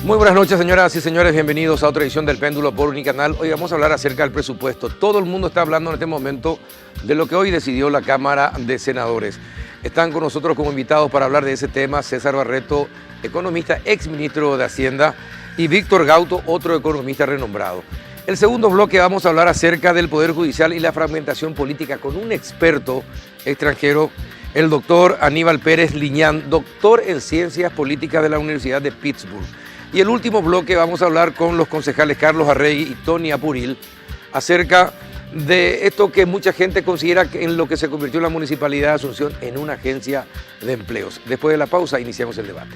Muy buenas noches, señoras y señores. Bienvenidos a otra edición del Péndulo por Unicanal. Hoy vamos a hablar acerca del presupuesto. Todo el mundo está hablando en este momento de lo que hoy decidió la Cámara de Senadores. Están con nosotros como invitados para hablar de ese tema César Barreto, economista, exministro de Hacienda, y Víctor Gauto, otro economista renombrado. El segundo bloque vamos a hablar acerca del Poder Judicial y la fragmentación política con un experto extranjero, el doctor Aníbal Pérez Liñán, doctor en Ciencias Políticas de la Universidad de Pittsburgh. Y el último bloque vamos a hablar con los concejales Carlos Arregui y Tony Apuril acerca de esto que mucha gente considera que en lo que se convirtió la Municipalidad de Asunción en una agencia de empleos. Después de la pausa iniciamos el debate.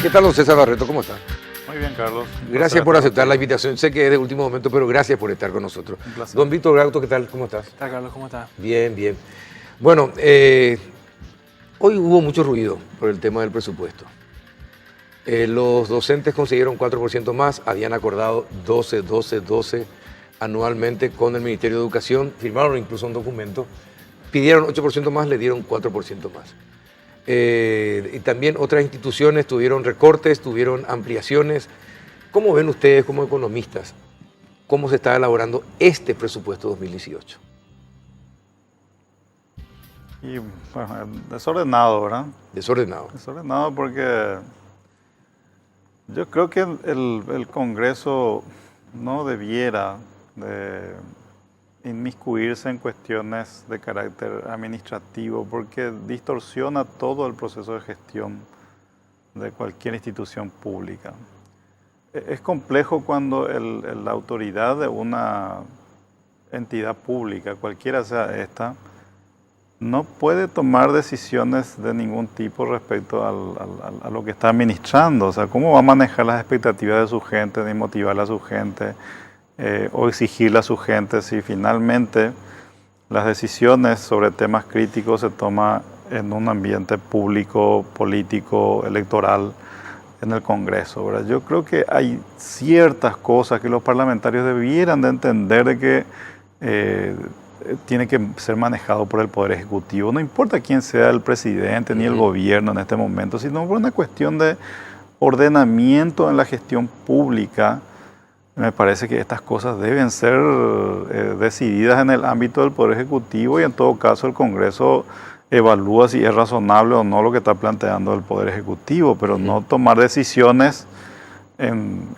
¿Qué tal, don César Barreto? ¿Cómo está? Muy bien, Carlos. Gracias por aceptar la invitación. Sé que es de último momento, pero gracias por estar con nosotros. Un placer. Don Víctor Gauto, ¿qué tal? ¿Cómo estás? ¿Qué tal, Carlos? ¿Cómo estás? Bien, bien. Bueno, hoy hubo mucho ruido por el tema del presupuesto. Los docentes consiguieron 4% más, habían acordado 12 anualmente con el Ministerio de Educación, firmaron incluso un documento, pidieron 8% más, le dieron 4% más. Y también otras instituciones tuvieron recortes, tuvieron ampliaciones. ¿Cómo ven ustedes como economistas cómo se está elaborando este presupuesto 2018? Y bueno, desordenado, ¿verdad? Desordenado. Desordenado porque yo creo que el Congreso no debiera de inmiscuirse en cuestiones de carácter administrativo porque distorsiona todo el proceso de gestión de cualquier institución pública. Es complejo cuando la autoridad de una entidad pública, cualquiera sea esta, no puede tomar decisiones de ningún tipo respecto a lo que está administrando. O sea, ¿cómo va a manejar las expectativas de su gente, ni motivar a su gente? O exigirle a su gente si finalmente las decisiones sobre temas críticos se toman en un ambiente público, político, electoral en el Congreso, ¿verdad? Yo creo que hay ciertas cosas que los parlamentarios debieran de entender de que tiene que ser manejado por el Poder Ejecutivo. No importa quién sea el presidente ni el gobierno en este momento, sino por una cuestión de ordenamiento en la gestión pública. Me parece que estas cosas deben ser decididas en el ámbito del Poder Ejecutivo y en todo caso el Congreso evalúa si es razonable o no lo que está planteando el Poder Ejecutivo, pero no tomar decisiones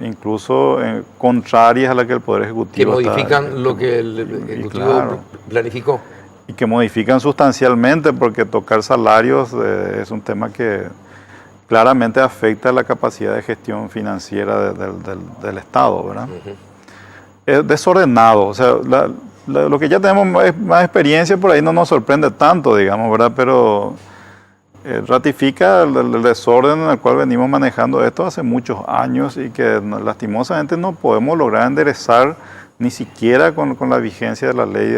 incluso contrarias a las que el Poder Ejecutivo que modifican lo que el Ejecutivo claro, planificó. Y que modifican sustancialmente porque tocar salarios es un tema que claramente afecta la capacidad de gestión financiera del Estado, ¿verdad? Es desordenado, o sea, lo que ya tenemos más experiencia por ahí no nos sorprende tanto, digamos, ¿verdad? Pero ratifica el desorden en el cual venimos manejando esto hace muchos años y que lastimosamente no podemos lograr enderezar ni siquiera con la vigencia de la ley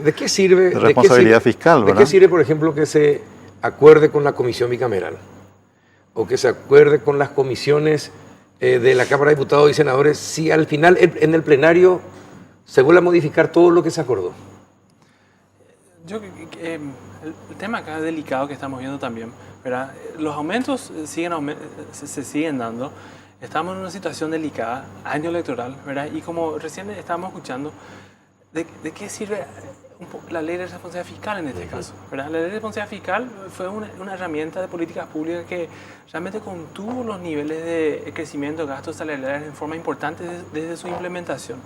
¿De qué sirve, de responsabilidad fiscal, ¿verdad? ¿De qué sirve, por ejemplo, que se acuerde con la comisión bicameral? O que se acuerde con las comisiones de la Cámara de Diputados y Senadores, si al final en el plenario se vuelve a modificar todo lo que se acordó. El tema acá es delicado que estamos viendo también, ¿verdad? Los aumentos se siguen dando. Estamos en una situación delicada, año electoral, ¿verdad? Y como recién estábamos escuchando, ¿de qué sirve la ley de responsabilidad fiscal en este caso, ¿verdad? La ley de responsabilidad fiscal fue una herramienta de políticas públicas que realmente contuvo los niveles de crecimiento de gastos salariales en forma importante desde su implementación,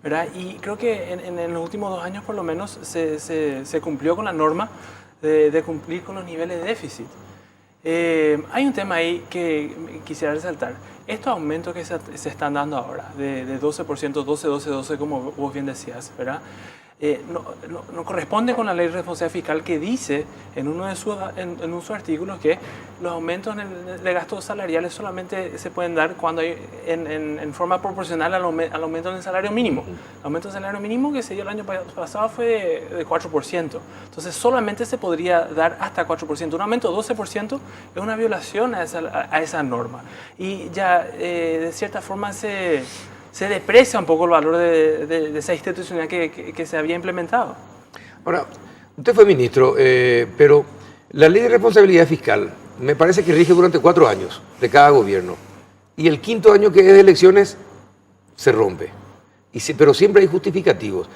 ¿verdad? Y creo que en los últimos 2 años por lo menos se cumplió con la norma de cumplir con los niveles de déficit. Hay un tema ahí que quisiera resaltar. Estos aumentos que se están dando ahora, de 12%, 12, 12, 12, como vos bien decías, ¿verdad? No corresponde con la ley de responsabilidad fiscal, que dice en uno de sus artículos que los aumentos de gastos salariales solamente se pueden dar cuando hay en forma proporcional al aumento en el salario mínimo. El aumento del salario mínimo que se dio el año pasado fue de 4%. Entonces solamente se podría dar hasta 4%. Un aumento de 12% es una violación a esa norma. Y ya de cierta forma se deprecia un poco el valor de esa institucionalidad que se había implementado. Ahora, usted fue ministro, pero la ley de responsabilidad fiscal me parece que rige durante 4 años de cada gobierno. Y el 5.º año, que es de elecciones, se rompe. Pero siempre hay justificativos.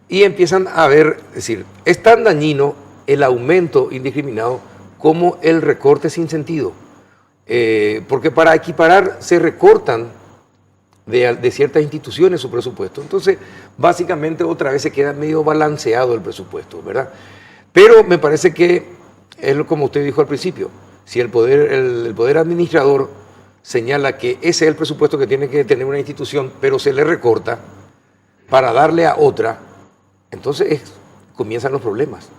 Y empiezan a ver, es decir, es tan dañino el aumento indiscriminado como el recorte sin sentido. Porque para equiparar se recortan de ciertas instituciones su presupuesto. Entonces, básicamente otra vez se queda medio balanceado el presupuesto, ¿verdad? Pero me parece que es como usted dijo al principio, si el poder administrador señala que ese es el presupuesto que tiene que tener una institución, pero se le recorta para darle a otra, entonces comienzan los problemas.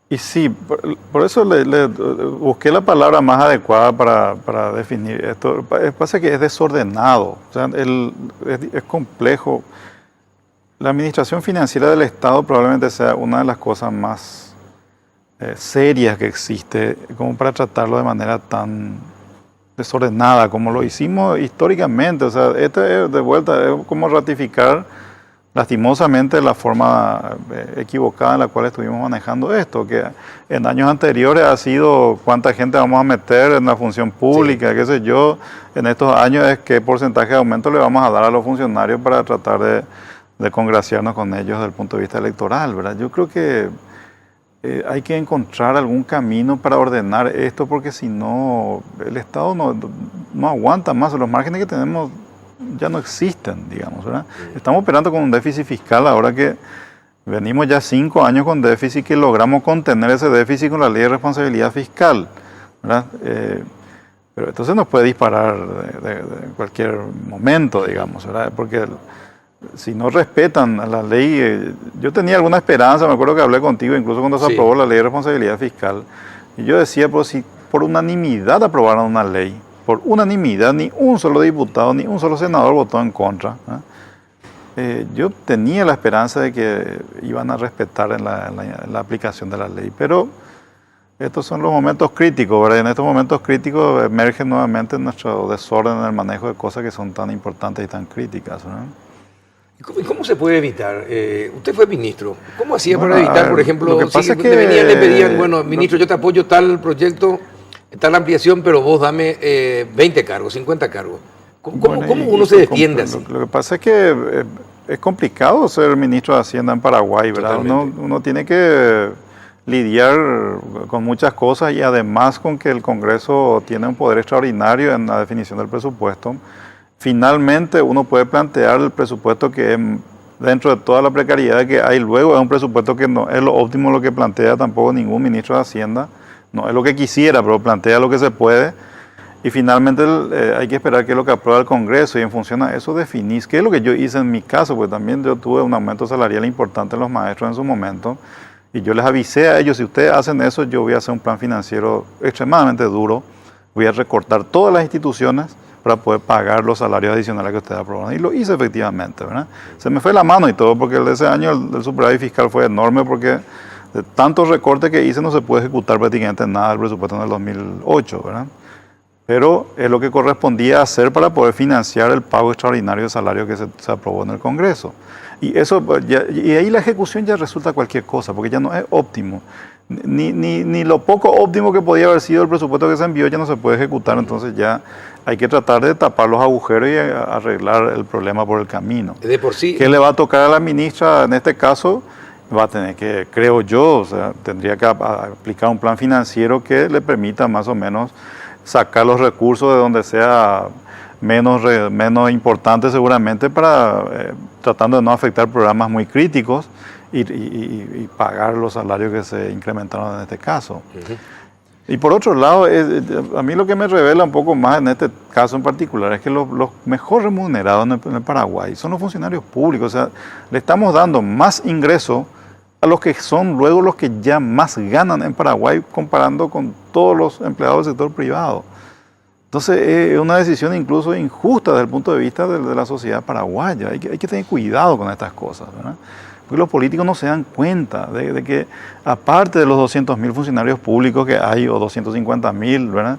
Y sí, por eso le busqué la palabra más adecuada para definir esto. Pasa que es desordenado, o sea, es complejo. La administración financiera del Estado probablemente sea una de las cosas más serias que existe, como para tratarlo de manera tan desordenada como lo hicimos históricamente. O sea, esto es de vuelta, es como ratificar lastimosamente la forma equivocada en la cual estuvimos manejando esto, que en años anteriores ha sido cuánta gente vamos a meter en la función pública, sí, qué sé yo. En estos años es qué porcentaje de aumento le vamos a dar a los funcionarios para tratar de congraciarnos con ellos desde el punto de vista electoral, ¿verdad? Yo creo que hay que encontrar algún camino para ordenar esto, porque si no, el Estado no aguanta más. Los márgenes que tenemos ya no existen, digamos, ¿verdad? Estamos operando con un déficit fiscal ahora que venimos ya 5 años con déficit, que logramos contener ese déficit con la ley de responsabilidad fiscal, ¿verdad? Pero entonces nos puede disparar de cualquier momento, digamos, ¿verdad? Porque si no respetan a la ley, yo tenía alguna esperanza, me acuerdo que hablé contigo incluso cuando se aprobó la ley de responsabilidad fiscal, y yo decía, pues si por unanimidad aprobaron una ley, por unanimidad, ni un solo diputado, ni un solo senador votó en contra, yo tenía la esperanza de que iban a respetar en la aplicación de la ley, pero estos son los momentos críticos, ¿verdad? Y en estos momentos críticos emerge nuevamente nuestro desorden en el manejo de cosas que son tan importantes y tan críticas, ¿verdad? ¿Y cómo se puede evitar? Usted fue ministro. ¿Cómo hacía para evitar, por ejemplo, lo que pasa es que le pedían, bueno, ministro, yo te apoyo tal proyecto, tal ampliación, pero vos dame 20 cargos, 50 cargos? ¿Cómo uno se defiende así? Lo que pasa es que es complicado ser ministro de Hacienda en Paraguay, ¿verdad? Uno tiene que lidiar con muchas cosas, y además con que el Congreso tiene un poder extraordinario en la definición del presupuesto. Finalmente uno puede plantear el presupuesto que dentro de toda la precariedad que hay luego es un presupuesto que no es lo óptimo lo que plantea tampoco ningún ministro de Hacienda, no es lo que quisiera, pero plantea lo que se puede, y finalmente hay que esperar qué es lo que aprueba el Congreso, y en función a eso definís qué es lo que yo hice en mi caso, porque también yo tuve un aumento salarial importante en los maestros en su momento, y yo les avisé a ellos, si ustedes hacen eso, yo voy a hacer un plan financiero extremadamente duro, voy a recortar todas las instituciones para poder pagar los salarios adicionales que ustedes aprobaron. Y lo hice efectivamente, ¿verdad? Se me fue la mano y todo, porque ese año el superávit fiscal fue enorme, porque de tantos recortes que hice no se puede ejecutar prácticamente nada del presupuesto en el 2008, ¿verdad? Pero es lo que correspondía hacer para poder financiar el pago extraordinario de salario que se aprobó en el Congreso. Y eso y ahí la ejecución ya resulta cualquier cosa, porque ya no es óptimo. Ni lo poco óptimo que podía haber sido el presupuesto que se envió ya no se puede ejecutar, entonces ya hay que tratar de tapar los agujeros y arreglar el problema por el camino. De por sí. ¿Qué le va a tocar a la ministra en este caso? Va a tener que, creo yo, o sea, tendría que aplicar un plan financiero que le permita más o menos sacar los recursos de donde sea menos importantes seguramente para tratando de no afectar programas muy críticos y pagar los salarios que se incrementaron en este caso. Y por otro lado, a mí lo que me revela un poco más en este caso en particular es que los mejor remunerados en el Paraguay son los funcionarios públicos. O sea, le estamos dando más ingresos a los que son luego los que ya más ganan en Paraguay comparando con todos los empleados del sector privado. Entonces es una decisión incluso injusta desde el punto de vista de la sociedad paraguaya. Hay que tener cuidado con estas cosas, ¿verdad? Porque los políticos no se dan cuenta de que aparte de los 200.000 funcionarios públicos que hay, o 250.000, ¿verdad?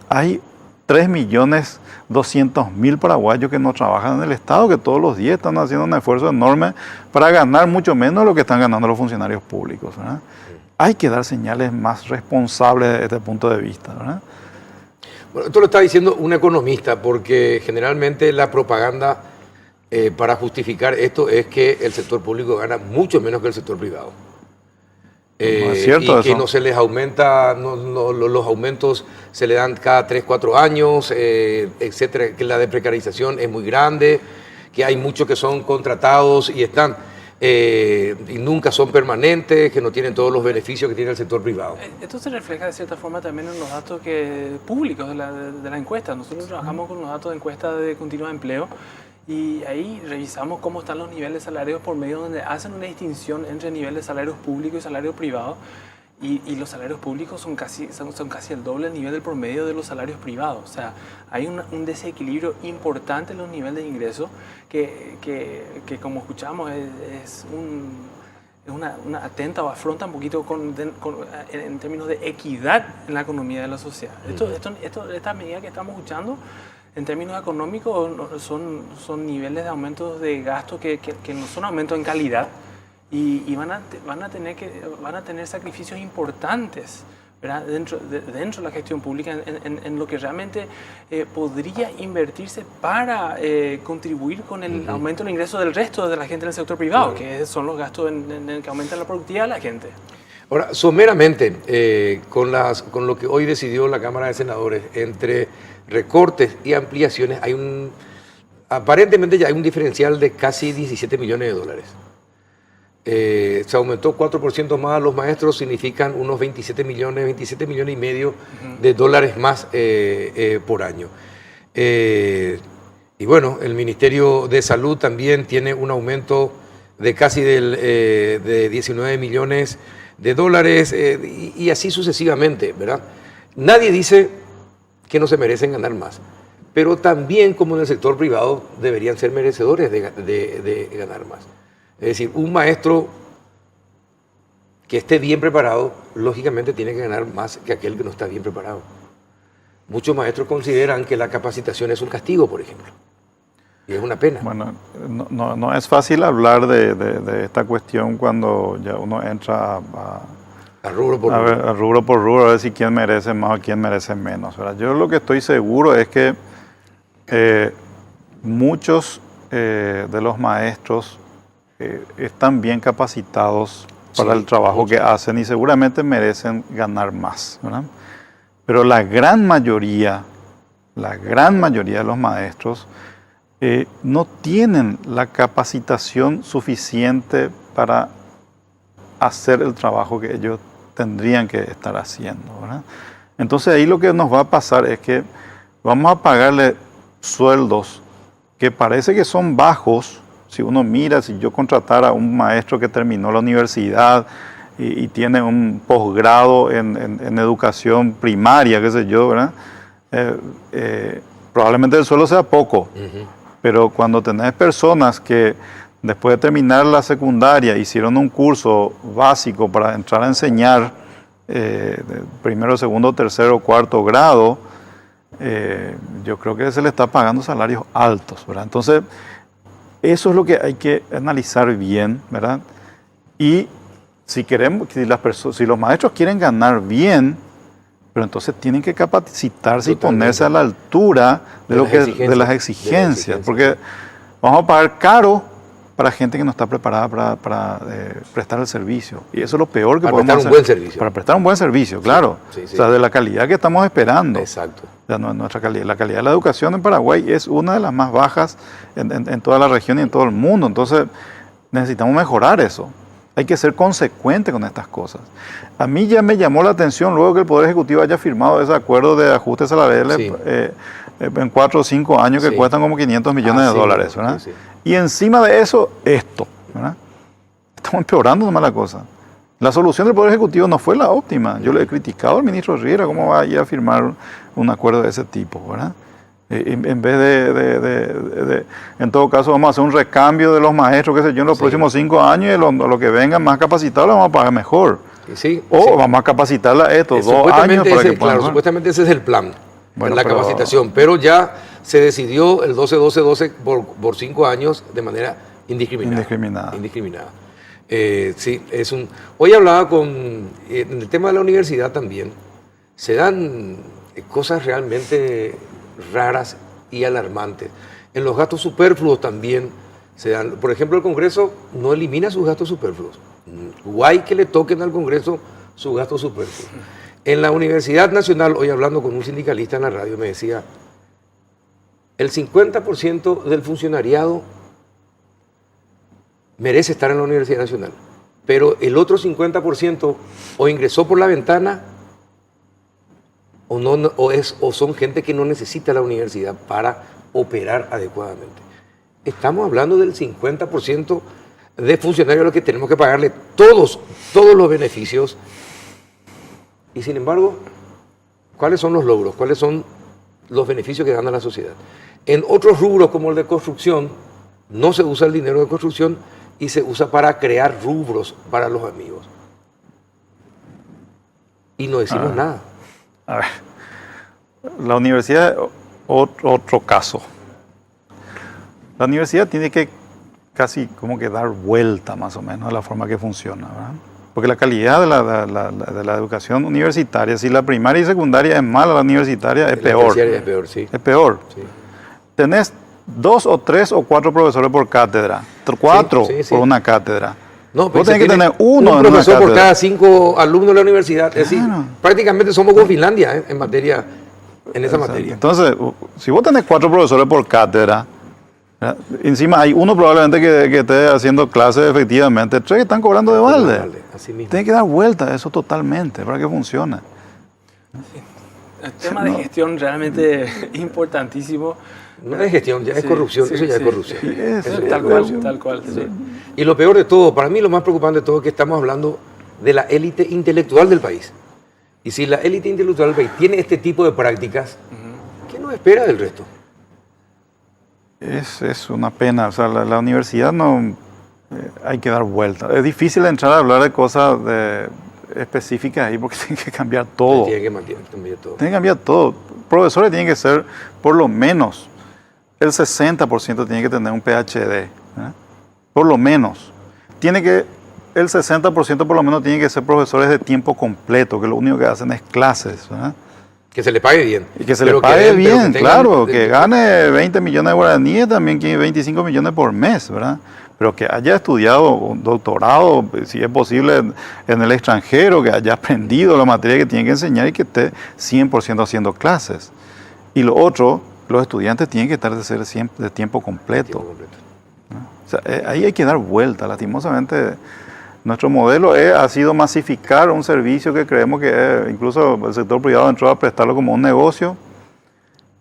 Hay 3.200.000 paraguayos que no trabajan en el Estado, que todos los días están haciendo un esfuerzo enorme para ganar mucho menos de lo que están ganando los funcionarios públicos, ¿verdad? Hay que dar señales más responsables desde este punto de vista, ¿verdad? Bueno, esto lo está diciendo un economista, porque generalmente la propaganda para justificar esto es que el sector público gana mucho menos que el sector privado. No es cierto y eso. que no se les aumenta, los aumentos se le dan cada 3, 4 años, etcétera, que la de precarización es muy grande, que hay muchos que son contratados y están y nunca son permanentes, que no tienen todos los beneficios que tiene el sector privado. Esto se refleja de cierta forma también en los datos públicos de la encuesta. Nosotros trabajamos con los datos de encuesta de continuo empleo y ahí revisamos cómo están los niveles de salarios por medio, donde hacen una distinción entre niveles de salarios públicos y salarios privados. Y los salarios públicos son casi el doble del nivel del promedio de los salarios privados. O sea, hay un desequilibrio importante en los niveles de ingresos que como escuchamos, es una atenta o afronta un poquito en términos de equidad en la economía de la sociedad. Esta medida que estamos escuchando, en términos económicos, son niveles de aumentos de gasto que no son aumentos en calidad. Y van a tener sacrificios importantes, ¿verdad? dentro de la gestión pública en lo que realmente podría invertirse para contribuir con el aumento del ingreso del resto de la gente en el sector privado, que son los gastos en el que aumentan la productividad de la gente. Ahora, someramente, con lo que hoy decidió la Cámara de Senadores, entre recortes y ampliaciones, aparentemente ya hay un diferencial de casi 17 millones de dólares. Se aumentó 4% más a los maestros, significan unos 27 millones y medio de dólares más por año. Y bueno, el Ministerio de Salud también tiene un aumento de casi de 19 millones de dólares y así sucesivamente, ¿verdad? Nadie dice que no se merecen ganar más, pero también, como en el sector privado, deberían ser merecedores de ganar más. Es decir, un maestro que esté bien preparado, lógicamente tiene que ganar más que aquel que no está bien preparado. Muchos maestros consideran que la capacitación es un castigo, por ejemplo. Y es una pena. Bueno, no es fácil hablar de esta cuestión cuando ya uno entra a rubro por rubro, a ver si quién merece más o quién merece menos, ¿verdad? Yo lo que estoy seguro es que muchos de los maestros están bien capacitados para el trabajo que hacen y seguramente merecen ganar más, ¿verdad? Pero la gran mayoría de los maestros no tienen la capacitación suficiente para hacer el trabajo que ellos tendrían que estar haciendo, ¿verdad? Entonces ahí lo que nos va a pasar es que vamos a pagarle sueldos que parece que son bajos. Si uno mira, si yo contratara a un maestro que terminó la universidad y tiene un posgrado en educación primaria, qué sé yo, ¿verdad? Probablemente el sueldo sea poco, pero cuando tenés personas que después de terminar la secundaria hicieron un curso básico para entrar a enseñar primero, segundo, tercero, cuarto grado, yo creo que se le está pagando salarios altos, ¿verdad? Entonces, eso es lo que hay que analizar bien, ¿verdad? Y si los maestros quieren ganar bien, pero entonces tienen que capacitarse y ponerse a la altura de las exigencias, porque vamos a pagar caro para gente que no está preparada para prestar el servicio. Y eso es lo peor que para podemos prestar hacer. un buen servicio. Para prestar un buen servicio, claro. Sí, sí. O sea, de la calidad que estamos esperando. Exacto. O sea, nuestra calidad, la calidad de la educación en Paraguay es una de las más bajas en toda la región y en todo el mundo. Entonces, necesitamos mejorar eso. Hay que ser consecuente con estas cosas. A mí ya me llamó la atención luego que el Poder Ejecutivo haya firmado ese acuerdo de ajustes salariales Sí. En 4 o 5 años que Sí. cuestan como 500 millones de dólares, ¿verdad? Sí, sí. Y encima de eso, esto, ¿verdad? Estamos empeorando nomás la cosa. La solución del Poder Ejecutivo no fue la óptima. Yo le he criticado al ministro Riera cómo va a ir a firmar un acuerdo de ese tipo, ¿verdad? En vez en todo caso, vamos a hacer un recambio de los maestros, qué sé yo, en los próximos 5 años y lo que vengan más capacitados lo vamos a pagar mejor. Sí, O sí. vamos a capacitarla estos 2 años Supuestamente para que ese, puedan. claro, supuestamente ese es el plan, Bueno, la pero- capacitación, pero ya se decidió el 12-12-12 por 5 años de manera indiscriminada. Indiscriminada. Sí, es un... Hoy hablaba en el tema de la universidad también, se dan cosas realmente raras y alarmantes. En los gastos superfluos también se dan, por ejemplo, el Congreso no elimina sus gastos superfluos. Guay que le toquen al Congreso sus gastos superfluos. En la Universidad Nacional, hoy hablando con un sindicalista en la radio, me decía, el 50% del funcionariado merece estar en la Universidad Nacional, pero el otro 50% o ingresó por la ventana o son gente que no necesita la universidad para operar adecuadamente. Estamos hablando del 50% de funcionarios a los que tenemos que pagarle todos los beneficios. Y sin embargo, ¿cuáles son los logros? ¿Cuáles son los beneficios que dan a la sociedad? En otros rubros como el de construcción, no se usa el dinero de construcción y se usa para crear rubros para los amigos. Y no decimos nada. A ver, la universidad, otro caso. La universidad tiene que casi como que dar vuelta más o menos a la forma que funciona, ¿verdad? Porque la calidad de la educación universitaria, si la primaria y secundaria es mala, la universitaria es peor. La terciaria es peor, sí. Es peor. Sí. Tenés 2 o 3 o 4 profesores por cátedra, 4 Sí, sí, sí. por una cátedra. No, Vos se tenés que tiene tener uno en un una profesor por cátedra. cada 5 alumnos de la universidad. Es decir, Claro. prácticamente somos con Finlandia en materia, en esa materia. Entonces, si vos tenés 4 profesores por cátedra, ¿verdad? Encima hay uno probablemente que esté haciendo clases efectivamente, 3 que están cobrando de balde. Así mismo. Tiene que dar vuelta a eso totalmente para que funcione. El tema de gestión realmente importantísimo. No es gestión, ya es Sí, corrupción, sí, eso ya sí. es corrupción. Sí, Eso ya es Tal corrupción. cual, tal cual. Sí. Y lo peor de todo, para mí lo más preocupante de todo es que estamos hablando de la élite intelectual del país. Y si la élite intelectual del país tiene este tipo de prácticas, ¿qué nos espera del resto? Es una pena, o sea, la universidad no... hay que dar vuelta. Es difícil entrar a hablar de cosas específicas ahí porque tiene que cambiar todo. Tiene que mantener también todo. Tiene que cambiar todo. Profesores tienen que ser, por lo menos, el 60% tiene que tener un PhD. Por lo menos. El 60% por lo menos tiene que ser profesores de tiempo completo, que lo único que hacen es clases. ¿Verdad? Que se le pague bien. Y que se Pero le pague pero bien, tengan- claro, que gane 20 millones de guaraníes, también que 25 millones por mes, ¿verdad? Pero que haya estudiado un doctorado, si es posible, en el extranjero, que haya aprendido la materia que tiene que enseñar y que esté 100% haciendo clases. Y lo otro, los estudiantes tienen que estar de tiempo completo. Tiempo completo. O sea, ahí hay que dar vuelta. Lastimosamente, nuestro modelo ha sido masificar un servicio que creemos que incluso el sector privado entró a prestarlo como un negocio.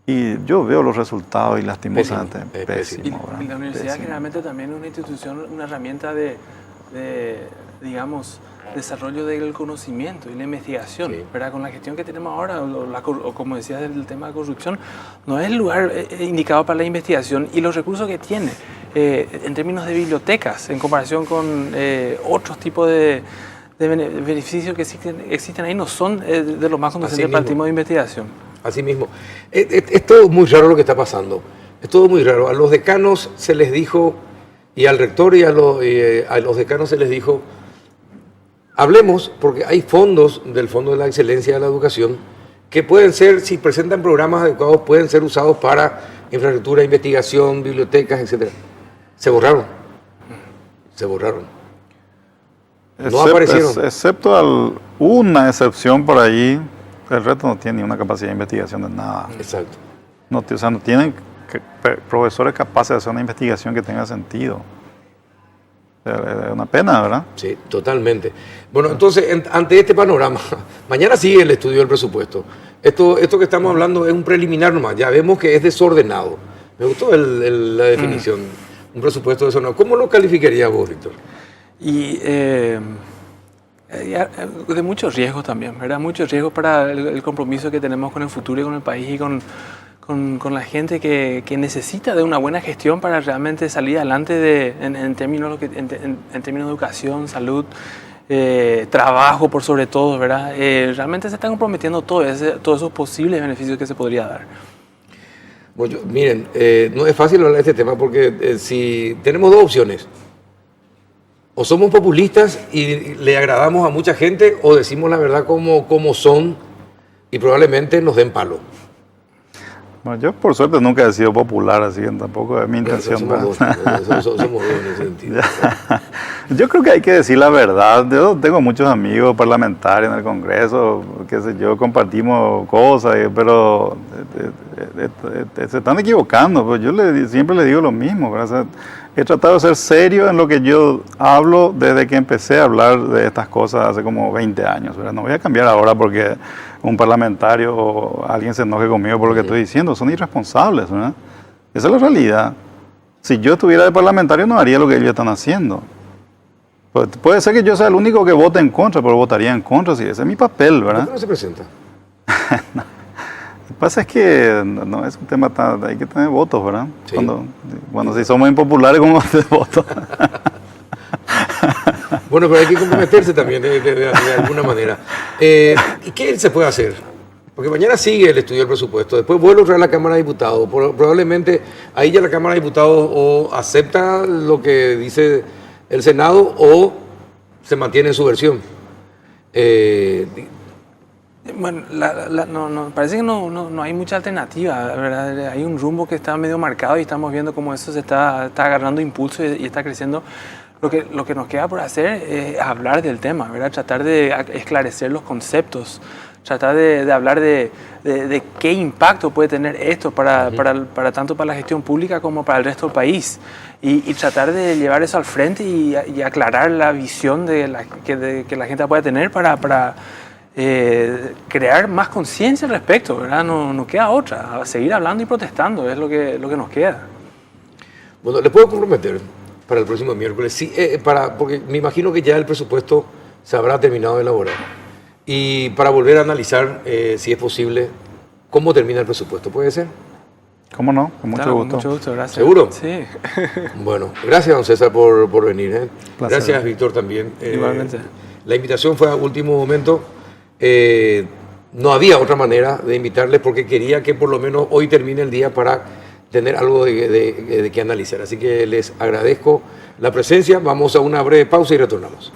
Y yo veo los resultados y lastimosamente Pésimo, pésimo. Y ¿verdad? la universidad Pésimo. generalmente también es una institución, una herramienta de digamos, desarrollo del conocimiento y la investigación, Sí. ¿verdad? Con la gestión que tenemos ahora, o como decías del tema de corrupción, no es el lugar indicado para la investigación y los recursos que tiene en términos de bibliotecas, en comparación con otros tipos de beneficios que existen ahí, no son de los más conducentes para el mismo. tipo de investigación. Así mismo. Es todo muy raro lo que está pasando. Es todo muy raro. A los decanos se les dijo, y al rector y a los decanos se les dijo, hablemos, porque hay fondos del Fondo de la Excelencia de la Educación que pueden ser, si presentan programas adecuados, pueden ser usados para infraestructura, investigación, bibliotecas, etc. Se borraron. se borraron. No aparecieron. Excepto una excepción por ahí, el resto no tiene ni una capacidad de investigación de nada. Exacto. No, o sea, no tienen profesores capaces de hacer una investigación que tenga sentido. Es una pena, ¿verdad? Sí, totalmente. Bueno, entonces, ante este panorama, mañana sigue el estudio del presupuesto. Esto que estamos hablando es un preliminar nomás, ya vemos que es desordenado. Me gustó la definición, un presupuesto desordenado. ¿Cómo lo calificarías vos, Víctor? Y de muchos riesgos también, ¿verdad? Muchos riesgos para el compromiso que tenemos con el futuro y con el país y con la gente que necesita de una buena gestión para realmente salir adelante en términos de educación, salud, trabajo por sobre todo, ¿verdad? Realmente se están comprometiendo todos esos posibles beneficios que se podría dar. Bueno, miren, no es fácil hablar de este tema porque si tenemos dos opciones, o somos populistas y le agradamos a mucha gente, o decimos la verdad como son y probablemente nos den palo. Bueno, yo por suerte nunca he sido popular, así que tampoco es mi intención. Somos dos en ese sentido. Yo creo que hay que decir la verdad. Yo tengo muchos amigos parlamentarios en el Congreso, qué sé yo, compartimos cosas, pero se están equivocando. Pues yo siempre le digo lo mismo, ¿verdad? O sea, he tratado de ser serio en lo que yo hablo desde que empecé a hablar de estas cosas hace como 20 años, ¿verdad? No voy a cambiar ahora porque un parlamentario o alguien se enoje conmigo por lo que estoy diciendo. Son irresponsables, ¿verdad? Esa es la realidad. Si yo estuviera de parlamentario no haría lo que ellos están haciendo. Pues, puede ser que yo sea el único que vote en contra, pero votaría en contra, si ese es mi papel, ¿verdad? ¿Por qué no se presenta? No. Lo que pasa es que no es un tema tan... Hay que tener votos, ¿verdad? Sí. Cuando si somos impopulares, ¿cómo te voto? Bueno, pero hay que comprometerse también de alguna manera. ¿Y qué se puede hacer? Porque mañana sigue el estudio del presupuesto, después vuelve otra vez a la Cámara de Diputados. Probablemente ahí ya la Cámara de Diputados o acepta lo que dice el Senado o se mantiene en su versión. Bueno, parece que no hay mucha alternativa, ¿verdad? Hay un rumbo que está medio marcado y estamos viendo cómo eso se está agarrando impulso y está creciendo. Lo que nos queda por hacer es hablar del tema, ¿verdad? Tratar de esclarecer los conceptos, tratar de hablar de qué impacto puede tener esto para tanto para la gestión pública como para el resto del país. Y tratar de llevar eso al frente y aclarar la visión que la gente pueda tener para crear más conciencia al respecto, ¿verdad? No queda otra, seguir hablando y protestando es lo que nos queda. Bueno, ¿le puedo comprometer para el próximo miércoles? Sí, porque me imagino que ya el presupuesto se habrá terminado de elaborar. Y para volver a analizar, si es posible, cómo termina el presupuesto, ¿puede ser? ¿Cómo no? Con mucho gusto. Con mucho gusto, gracias. ¿Seguro? Sí. Bueno, gracias, don César, por venir. Placer. Gracias, Víctor, también. Igualmente. La invitación fue a último momento. No había otra manera de invitarles porque quería que por lo menos hoy termine el día para tener algo de que analizar. Así que les agradezco la presencia. Vamos a una breve pausa y retornamos.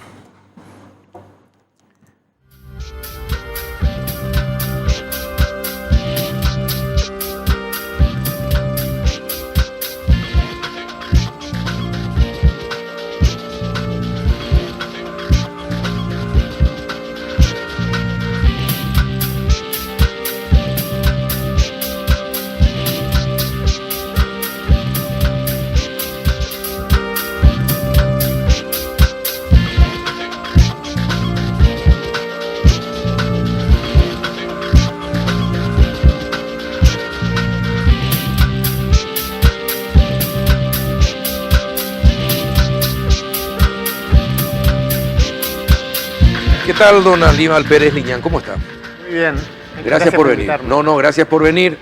¿Qué tal, don Aníbal Pérez Liñán? ¿Cómo está? Muy bien. Gracias por venir. invitarme. Gracias por venir.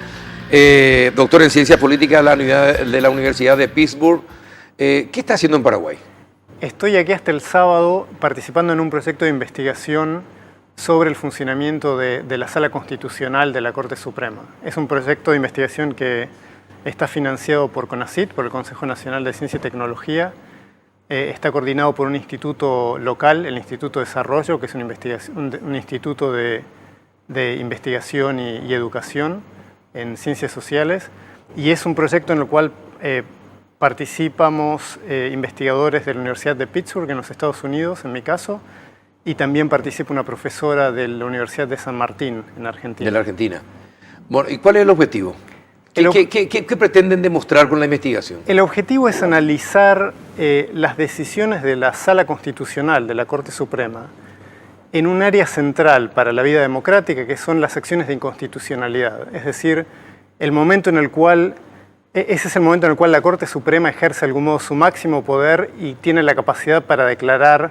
Doctor en Ciencias Políticas de la Universidad de Pittsburgh. ¿Qué está haciendo en Paraguay? Estoy aquí hasta el sábado participando en un proyecto de investigación sobre el funcionamiento de la Sala Constitucional de la Corte Suprema. Es un proyecto de investigación que está financiado por CONACYT, por el Consejo Nacional de Ciencia y Tecnología. Está coordinado por un instituto local, el Instituto de Desarrollo, que es un instituto de investigación y educación en ciencias sociales. Y es un proyecto en el cual participamos investigadores de la Universidad de Pittsburgh en los Estados Unidos, en mi caso, y también participa una profesora de la Universidad de San Martín, en Argentina. De la Argentina. Bueno, ¿y cuál es el objetivo? ¿Qué pretenden demostrar con la investigación? El objetivo es analizar las decisiones de la Sala Constitucional de la Corte Suprema en un área central para la vida democrática, que son las acciones de inconstitucionalidad. Es decir, ese es el momento en el cual la Corte Suprema ejerce de algún modo su máximo poder y tiene la capacidad para declarar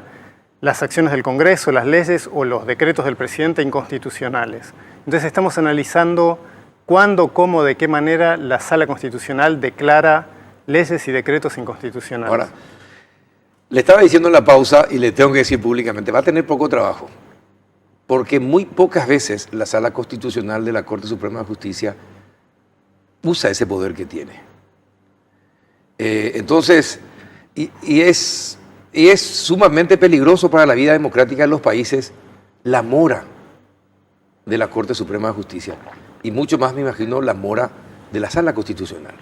las acciones del Congreso, las leyes o los decretos del presidente inconstitucionales. Entonces estamos analizando cuándo, cómo, de qué manera la Sala Constitucional declara leyes y decretos inconstitucionales. Ahora, le estaba diciendo en la pausa y le tengo que decir públicamente, va a tener poco trabajo, porque muy pocas veces la Sala Constitucional de la Corte Suprema de Justicia usa ese poder que tiene. Entonces, es sumamente peligroso para la vida democrática de los países la mora de la Corte Suprema de Justicia y mucho más, me imagino, la mora de la Sala Constitucional.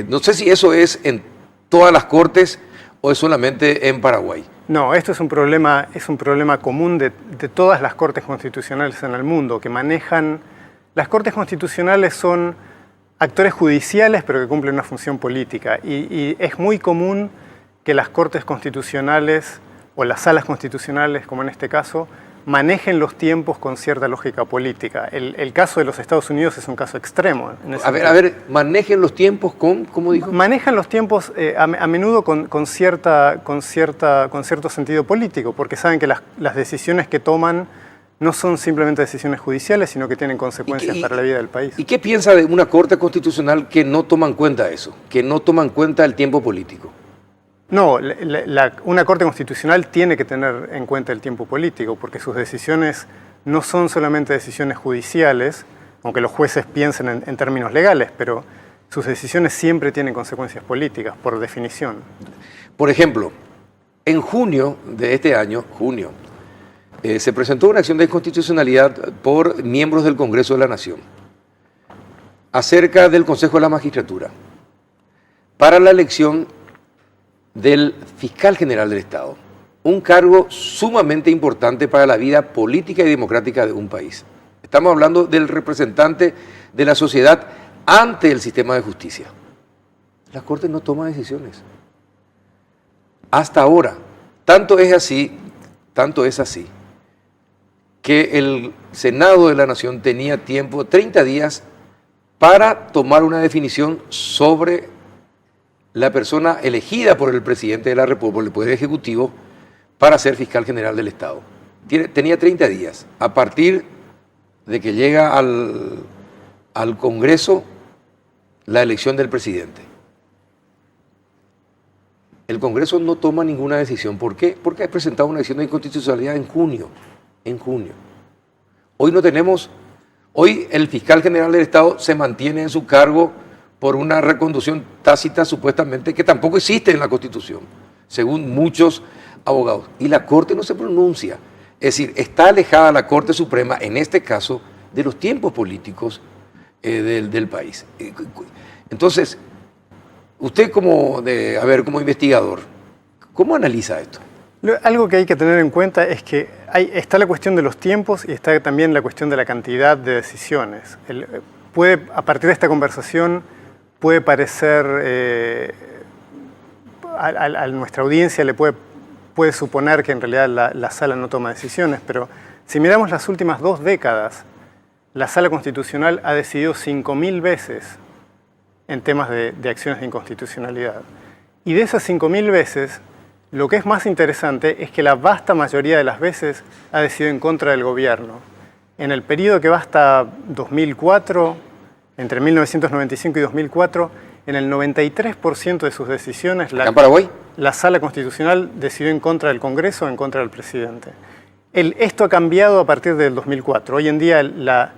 No sé si eso es en todas las cortes o es solamente en Paraguay. No, esto es un problema común de todas las cortes constitucionales en el mundo, que manejan... Las cortes constitucionales son actores judiciales, pero que cumplen una función política. Y es muy común que las cortes constitucionales, o las salas constitucionales, como en este caso, manejen los tiempos con cierta lógica política. El caso de los Estados Unidos es un caso extremo. A ver, manejen los tiempos con, ¿cómo dijo? Manejan los tiempos a menudo con cierto sentido político, porque saben que las decisiones que toman no son simplemente decisiones judiciales, sino que tienen consecuencias para la vida del país. ¿Y qué piensa de una Corte Constitucional que no toma en cuenta eso, que no toma en cuenta el tiempo político? No, una Corte Constitucional tiene que tener en cuenta el tiempo político, porque sus decisiones no son solamente decisiones judiciales, aunque los jueces piensen en términos legales, pero sus decisiones siempre tienen consecuencias políticas, por definición. Por ejemplo, en junio de este año, se presentó una acción de inconstitucionalidad por miembros del Congreso de la Nación acerca del Consejo de la Magistratura para la elección del fiscal general del Estado, un cargo sumamente importante para la vida política y democrática de un país. Estamos hablando del representante de la sociedad ante el sistema de justicia. La Corte no toma decisiones. Hasta ahora, tanto es así, que el Senado de la Nación tenía tiempo, 30 días, para tomar una definición sobre la persona elegida por el presidente de la República, por el Poder Ejecutivo, para ser fiscal general del Estado. Tenía 30 días. A partir de que llega al Congreso la elección del presidente. El Congreso no toma ninguna decisión. ¿Por qué? Porque ha presentado una decisión de inconstitucionalidad en junio. Hoy el fiscal general del Estado se mantiene en su cargo por una reconducción tácita supuestamente que tampoco existe en la Constitución, según muchos abogados. Y la Corte no se pronuncia. Es decir, está alejada la Corte Suprema, en este caso, de los tiempos políticos del país. Entonces, usted como investigador, ¿cómo analiza esto? Algo que hay que tener en cuenta es que está la cuestión de los tiempos y está también la cuestión de la cantidad de decisiones. A partir de esta conversación puede parecer, a nuestra audiencia le puede suponer que en realidad la Sala no toma decisiones, pero si miramos las últimas 2 décadas, la Sala Constitucional ha decidido 5.000 veces en temas de acciones de inconstitucionalidad. Y de esas 5.000 veces, lo que es más interesante es que la vasta mayoría de las veces ha decidido en contra del gobierno. En el periodo que va hasta 2004, entre 1995 y 2004, en el 93% de sus decisiones, ¿Acá en Paraguay? La Sala Constitucional decidió en contra del Congreso o en contra del presidente. Esto ha cambiado a partir del 2004. Hoy en día la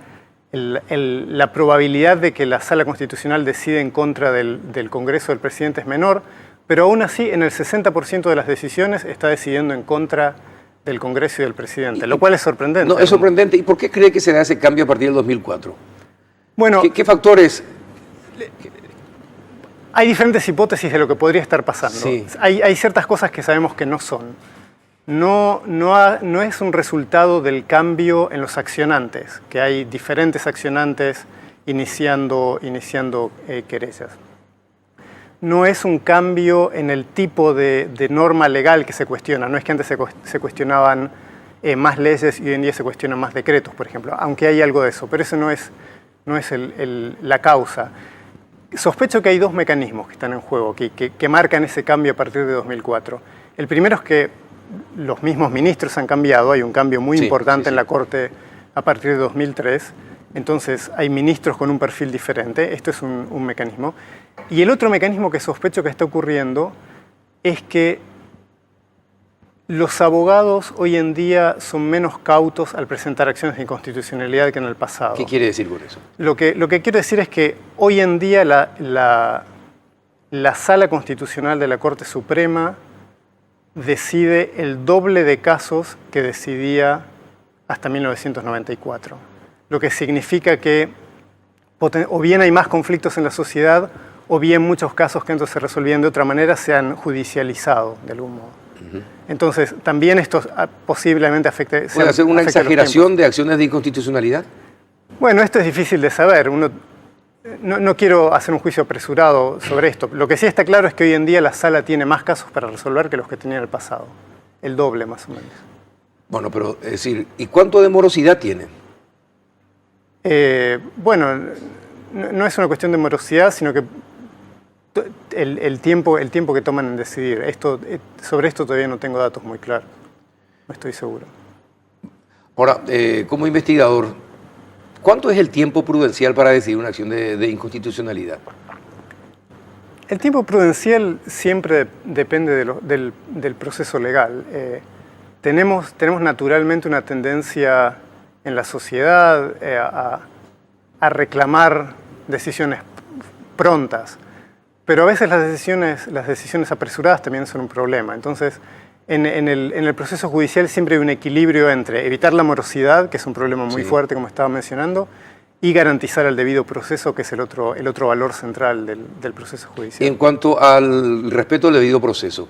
probabilidad de que la Sala Constitucional decida en contra del Congreso o del presidente es menor, pero aún así en el 60% de las decisiones está decidiendo en contra del Congreso y del presidente, lo cual es sorprendente. No, es sorprendente. ¿Y por qué cree que se da ese cambio a partir del 2004? Bueno, ¿Qué factores? Hay diferentes hipótesis de lo que podría estar pasando. Sí. Hay ciertas cosas que sabemos que no son. No es un resultado del cambio en los accionantes, que hay diferentes accionantes iniciando querellas. No es un cambio en el tipo de norma legal que se cuestiona. No es que antes se cuestionaban más leyes y hoy en día se cuestionan más decretos, por ejemplo, aunque hay algo de eso, pero eso no es la causa. Sospecho que hay dos mecanismos que están en juego, que marcan ese cambio a partir de 2004. El primero es que los mismos ministros han cambiado, hay un cambio muy importante en la Corte a partir de 2003, entonces hay ministros con un perfil diferente, esto es un mecanismo. Y el otro mecanismo que sospecho que está ocurriendo es que los abogados hoy en día son menos cautos al presentar acciones de inconstitucionalidad que en el pasado. ¿Qué quiere decir con eso? Lo que quiero decir es que hoy en día la Sala Constitucional de la Corte Suprema decide el doble de casos que decidía hasta 1994. Lo que significa que o bien hay más conflictos en la sociedad o bien muchos casos que antes se resolvían de otra manera se han judicializado de algún modo. Entonces, también esto posiblemente afecte... ¿Puede hacer una exageración de acciones de inconstitucionalidad? Bueno, esto es difícil de saber. No quiero hacer un juicio apresurado sobre esto. Lo que sí está claro es que hoy en día la sala tiene más casos para resolver que los que tenía en el pasado. El doble, más o menos. Bueno, pero es decir, ¿y cuánto de morosidad tiene? Bueno, no es una cuestión de morosidad, sino que el tiempo que toman en decidir. Sobre esto todavía no tengo datos muy claros. No estoy seguro. Ahora, como investigador, ¿cuánto es el tiempo prudencial para decidir una acción de inconstitucionalidad? El tiempo prudencial siempre depende del proceso legal. Tenemos naturalmente una tendencia en la sociedad a reclamar decisiones prontas, pero a veces las decisiones apresuradas también son un problema. Entonces, en el proceso judicial siempre hay un equilibrio entre evitar la morosidad, que es un problema muy fuerte, como estaba mencionando, y garantizar el debido proceso, que es el otro valor central del proceso judicial. En cuanto al respeto al debido proceso,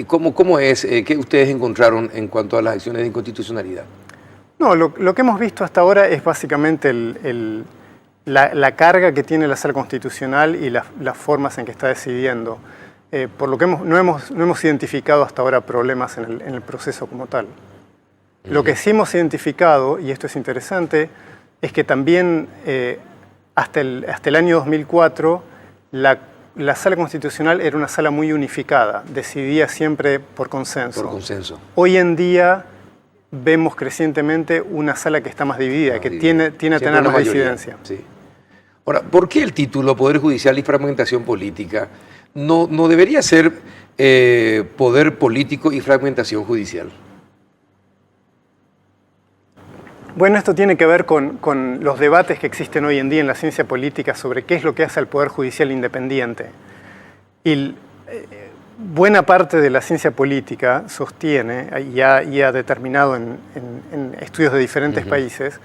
¿cómo es? ¿Qué ustedes encontraron en cuanto a las acciones de inconstitucionalidad? No, lo que hemos visto hasta ahora es básicamente la carga que tiene la Sala Constitucional y las formas en que está decidiendo. Por lo que no hemos identificado hasta ahora problemas en el proceso como tal. Lo que sí hemos identificado, y esto es interesante, es que también hasta el año 2004 la Sala Constitucional era una sala muy unificada, decidía siempre por consenso. Por consenso. Hoy en día vemos crecientemente una sala que está más dividida, que tiene a tener más disidencia. Sí. Ahora, ¿por qué el título Poder Judicial y Fragmentación Política no debería ser Poder Político y Fragmentación Judicial? Bueno, esto tiene que ver con los debates que existen hoy en día en la ciencia política sobre qué es lo que hace al Poder Judicial independiente. Y buena parte de la ciencia política sostiene, y ha determinado en estudios de diferentes países,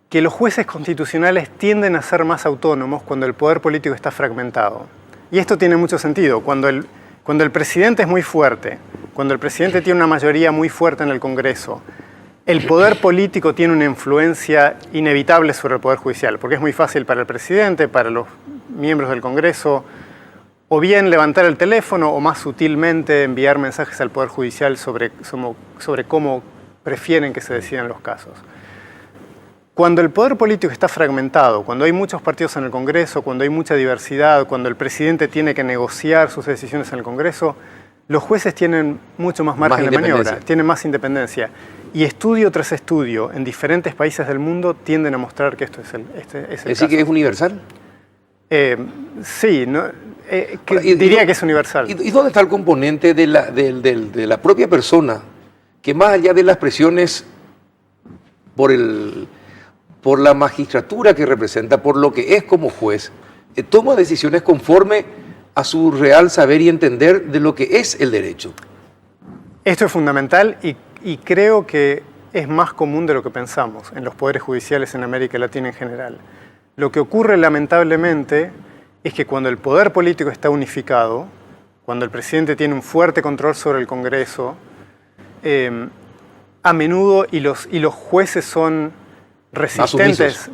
que los jueces constitucionales tienden a ser más autónomos cuando el poder político está fragmentado. Y esto tiene mucho sentido. Cuando el presidente es muy fuerte, cuando el presidente tiene una mayoría muy fuerte en el Congreso, el poder político tiene una influencia inevitable sobre el Poder Judicial, porque es muy fácil para el presidente, para los miembros del Congreso, o bien levantar el teléfono o más sutilmente enviar mensajes al Poder Judicial sobre cómo prefieren que se decidan los casos. Cuando el poder político está fragmentado, cuando hay muchos partidos en el Congreso, cuando hay mucha diversidad, cuando el presidente tiene que negociar sus decisiones en el Congreso, los jueces tienen mucho más margen de maniobra, tienen más independencia. Y estudio tras estudio en diferentes países del mundo tienden a mostrar que esto es el caso. ¿Es decir que es universal? Sí, diría que es universal. ¿Y dónde está el componente de la propia persona que más allá de las presiones por la magistratura que representa, por lo que es como juez, toma decisiones conforme a su real saber y entender de lo que es el derecho? Esto es fundamental y creo que es más común de lo que pensamos en los poderes judiciales en América Latina en general. Lo que ocurre lamentablemente es que cuando el poder político está unificado, cuando el presidente tiene un fuerte control sobre el Congreso, a menudo, y los jueces son resistentes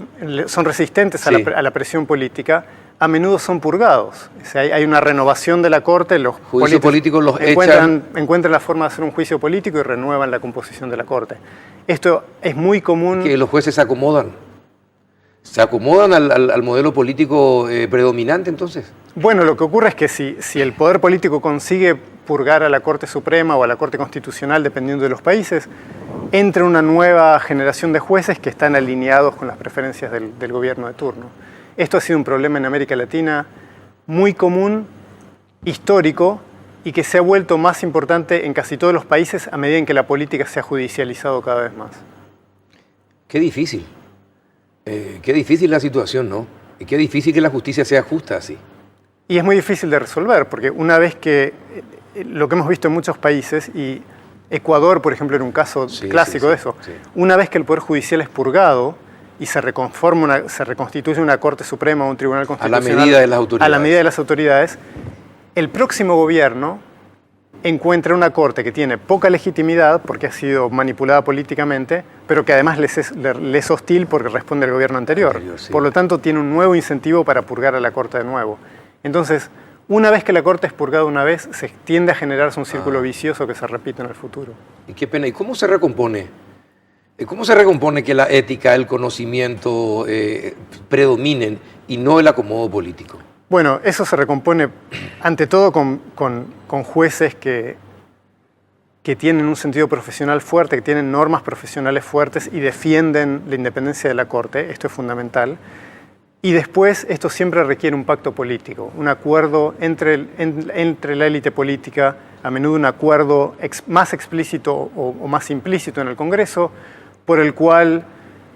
Sí. a la presión política, a menudo son purgados. O sea, hay una renovación de la Corte, los Juicios políticos los encuentran la forma de hacer un juicio político y renuevan la composición de la Corte. Esto es muy común. que los jueces se acomodan. ¿Se acomodan al modelo político predominante entonces? Bueno, lo que ocurre es que si el poder político consigue purgar a la Corte Suprema o a la Corte Constitucional, dependiendo de los países, entra una nueva generación de jueces que están alineados con las preferencias del gobierno de turno. Esto ha sido un problema en América Latina muy común, histórico, y que se ha vuelto más importante en casi todos los países a medida en que la política se ha judicializado cada vez más. Qué difícil. Qué difícil la situación, ¿no? Y qué difícil que la justicia sea justa así. Y es muy difícil de resolver, porque una vez que, lo que hemos visto en muchos países, y Ecuador, por ejemplo, era un caso clásico de eso, una vez que el Poder Judicial es purgado y se reconstituye una Corte Suprema o un Tribunal Constitucional a la medida de las autoridades. A la medida de las autoridades, el próximo gobierno encuentra una Corte que tiene poca legitimidad porque ha sido manipulada políticamente, pero que además les es hostil porque responde al gobierno anterior. Sí. Por lo tanto, tiene un nuevo incentivo para purgar a la Corte de nuevo. Entonces, una vez que la Corte es purgada una vez, se tiende a generarse un círculo vicioso que se repite en el futuro. Y qué pena. ¿Y cómo se recompone? ¿Cómo se recompone que la ética, el conocimiento predominen y no el acomodo político? Bueno, eso se recompone ante todo con jueces que tienen un sentido profesional fuerte, que tienen normas profesionales fuertes y defienden la independencia de la Corte. Esto es fundamental. Y después, esto siempre requiere un pacto político, un acuerdo entre la élite política, a menudo un acuerdo más explícito o más implícito en el Congreso, por el cual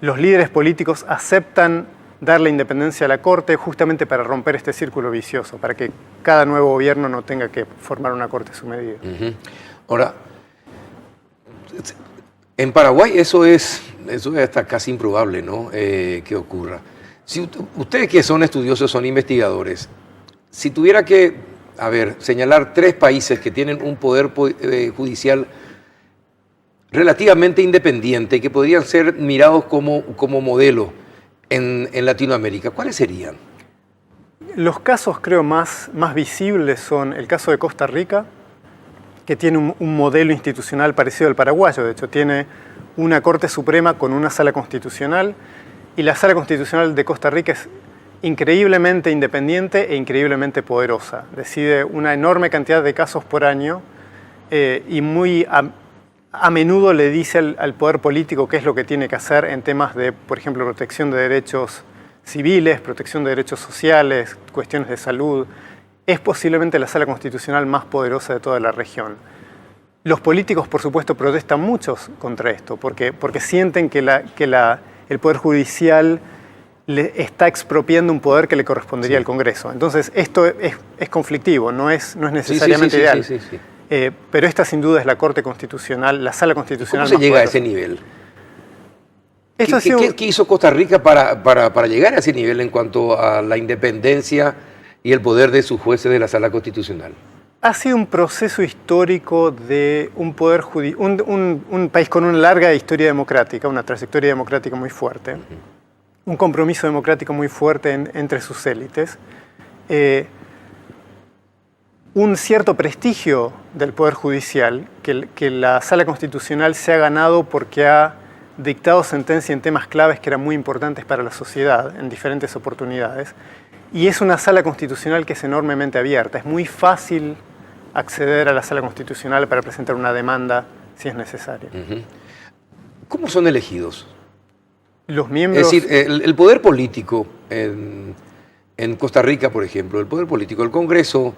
los líderes políticos aceptan dar la independencia a la Corte justamente para romper este círculo vicioso, para que cada nuevo gobierno no tenga que formar una Corte a su medida. Ahora, en Paraguay eso es hasta casi improbable, ¿no? Que ocurra. Si ustedes que son estudiosos, son investigadores, si tuviera que, señalar 3 países que tienen un poder judicial relativamente independiente, que podrían ser mirados como modelo en Latinoamérica, ¿cuáles serían? Los casos, creo, más visibles son el caso de Costa Rica, que tiene un modelo institucional parecido al paraguayo. De hecho, tiene una Corte Suprema con una Sala Constitucional, y la Sala Constitucional de Costa Rica es increíblemente independiente e increíblemente poderosa. Decide una enorme cantidad de casos por año y muy a menudo le dice al poder político qué es lo que tiene que hacer en temas de, por ejemplo, protección de derechos civiles, protección de derechos sociales, cuestiones de salud. Es posiblemente la Sala Constitucional más poderosa de toda la región. Los políticos, por supuesto, protestan mucho contra esto, porque sienten que el Poder Judicial le está expropiando un poder que le correspondería al Congreso. Entonces, esto es conflictivo, no es necesariamente ideal. Sí. Pero esta sin duda es la Corte Constitucional, la Sala Constitucional. ¿Cómo se llega poderosa. a ese nivel? ¿Qué hizo Costa Rica para llegar a ese nivel en cuanto a la independencia y el poder de sus jueces de la Sala Constitucional? Ha sido un proceso histórico de un poder un país con una larga historia democrática, una trayectoria democrática muy fuerte, un compromiso democrático muy fuerte entre sus élites, un cierto prestigio del Poder Judicial, que la Sala Constitucional se ha ganado porque ha dictado sentencia en temas claves que eran muy importantes para la sociedad en diferentes oportunidades. Y es una Sala Constitucional que es enormemente abierta. Es muy fácil acceder a la Sala Constitucional para presentar una demanda si es necesario. ¿Cómo son elegidos? Los miembros... Es decir, el poder político en Costa Rica, por ejemplo, el poder político, el Congreso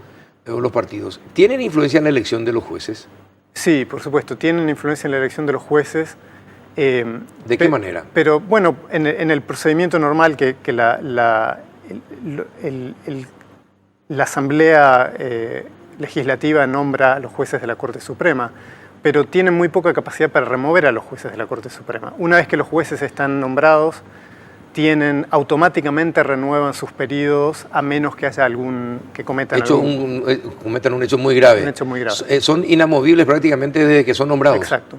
o los partidos, ¿tienen influencia en la elección de los jueces? Sí, por supuesto, tienen influencia en la elección de los jueces. ¿De qué manera? Pero bueno, en el procedimiento normal que la Asamblea Legislativa nombra a los jueces de la Corte Suprema, pero tienen muy poca capacidad para remover a los jueces de la Corte Suprema. Una vez que los jueces están nombrados, automáticamente renuevan sus periodos a menos que haya algún que cometan un hecho muy grave. Un hecho muy grave. Son inamovibles prácticamente desde que son nombrados. Exacto.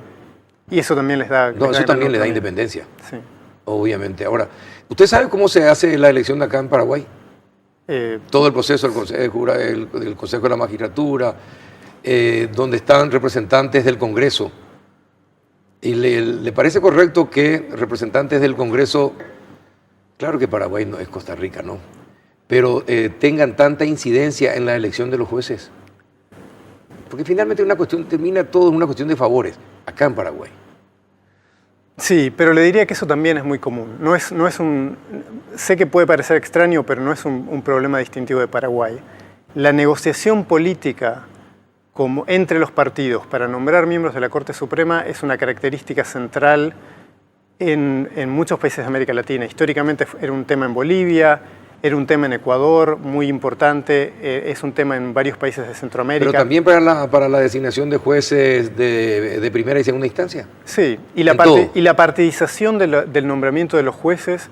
Y eso también les da... No, eso también le da independencia. Sí. Obviamente. Ahora, ¿usted sabe cómo se hace la elección de acá en Paraguay? Todo el proceso del Consejo de la Magistratura, donde están representantes del Congreso. ¿Y le parece correcto que representantes del Congreso, claro que Paraguay no es Costa Rica, ¿no?, pero tengan tanta incidencia en la elección de los jueces? Porque finalmente termina todo en una cuestión de favores, acá en Paraguay. Sí, pero le diría que eso también es muy común. Sé que puede parecer extraño, pero no es un problema distintivo de Paraguay. La negociación política entre los partidos para nombrar miembros de la Corte Suprema es una característica central en muchos países de América Latina. Históricamente era un tema en Bolivia, era un tema en Ecuador, muy importante, es un tema en varios países de Centroamérica. Pero también para la designación de jueces de primera y segunda instancia. Sí, y la partidización del nombramiento de los jueces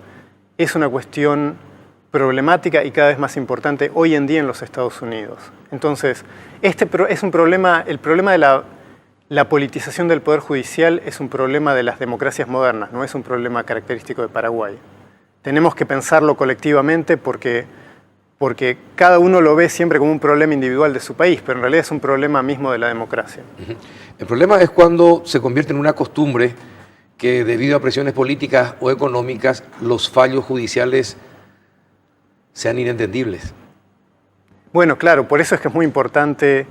es una cuestión problemática y cada vez más importante hoy en día en los Estados Unidos. Entonces, es un problema, el problema de la politización del Poder Judicial es un problema de las democracias modernas, no es un problema característico de Paraguay. Tenemos que pensarlo colectivamente porque cada uno lo ve siempre como un problema individual de su país, pero en realidad es un problema mismo de la democracia. El problema es cuando se convierte en una costumbre que debido a presiones políticas o económicas los fallos judiciales sean inentendibles. Bueno, claro, por eso es que es muy importante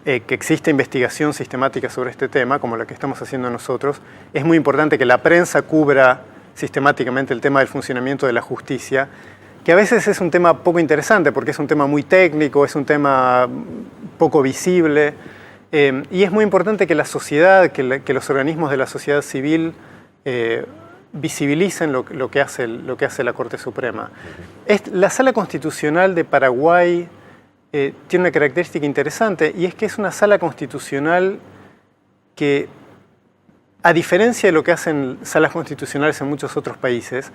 que exista investigación sistemática sobre este tema, como la que estamos haciendo nosotros. Es muy importante que la prensa cubra sistemáticamente el tema del funcionamiento de la justicia, que a veces es un tema poco interesante porque es un tema muy técnico, es un tema poco visible, y es muy importante que la sociedad, que los organismos de la sociedad civil visibilicen lo que hace la Corte Suprema. La Sala Constitucional de Paraguay tiene una característica interesante, y es que es una sala constitucional que, a diferencia de lo que hacen salas constitucionales en muchos otros países,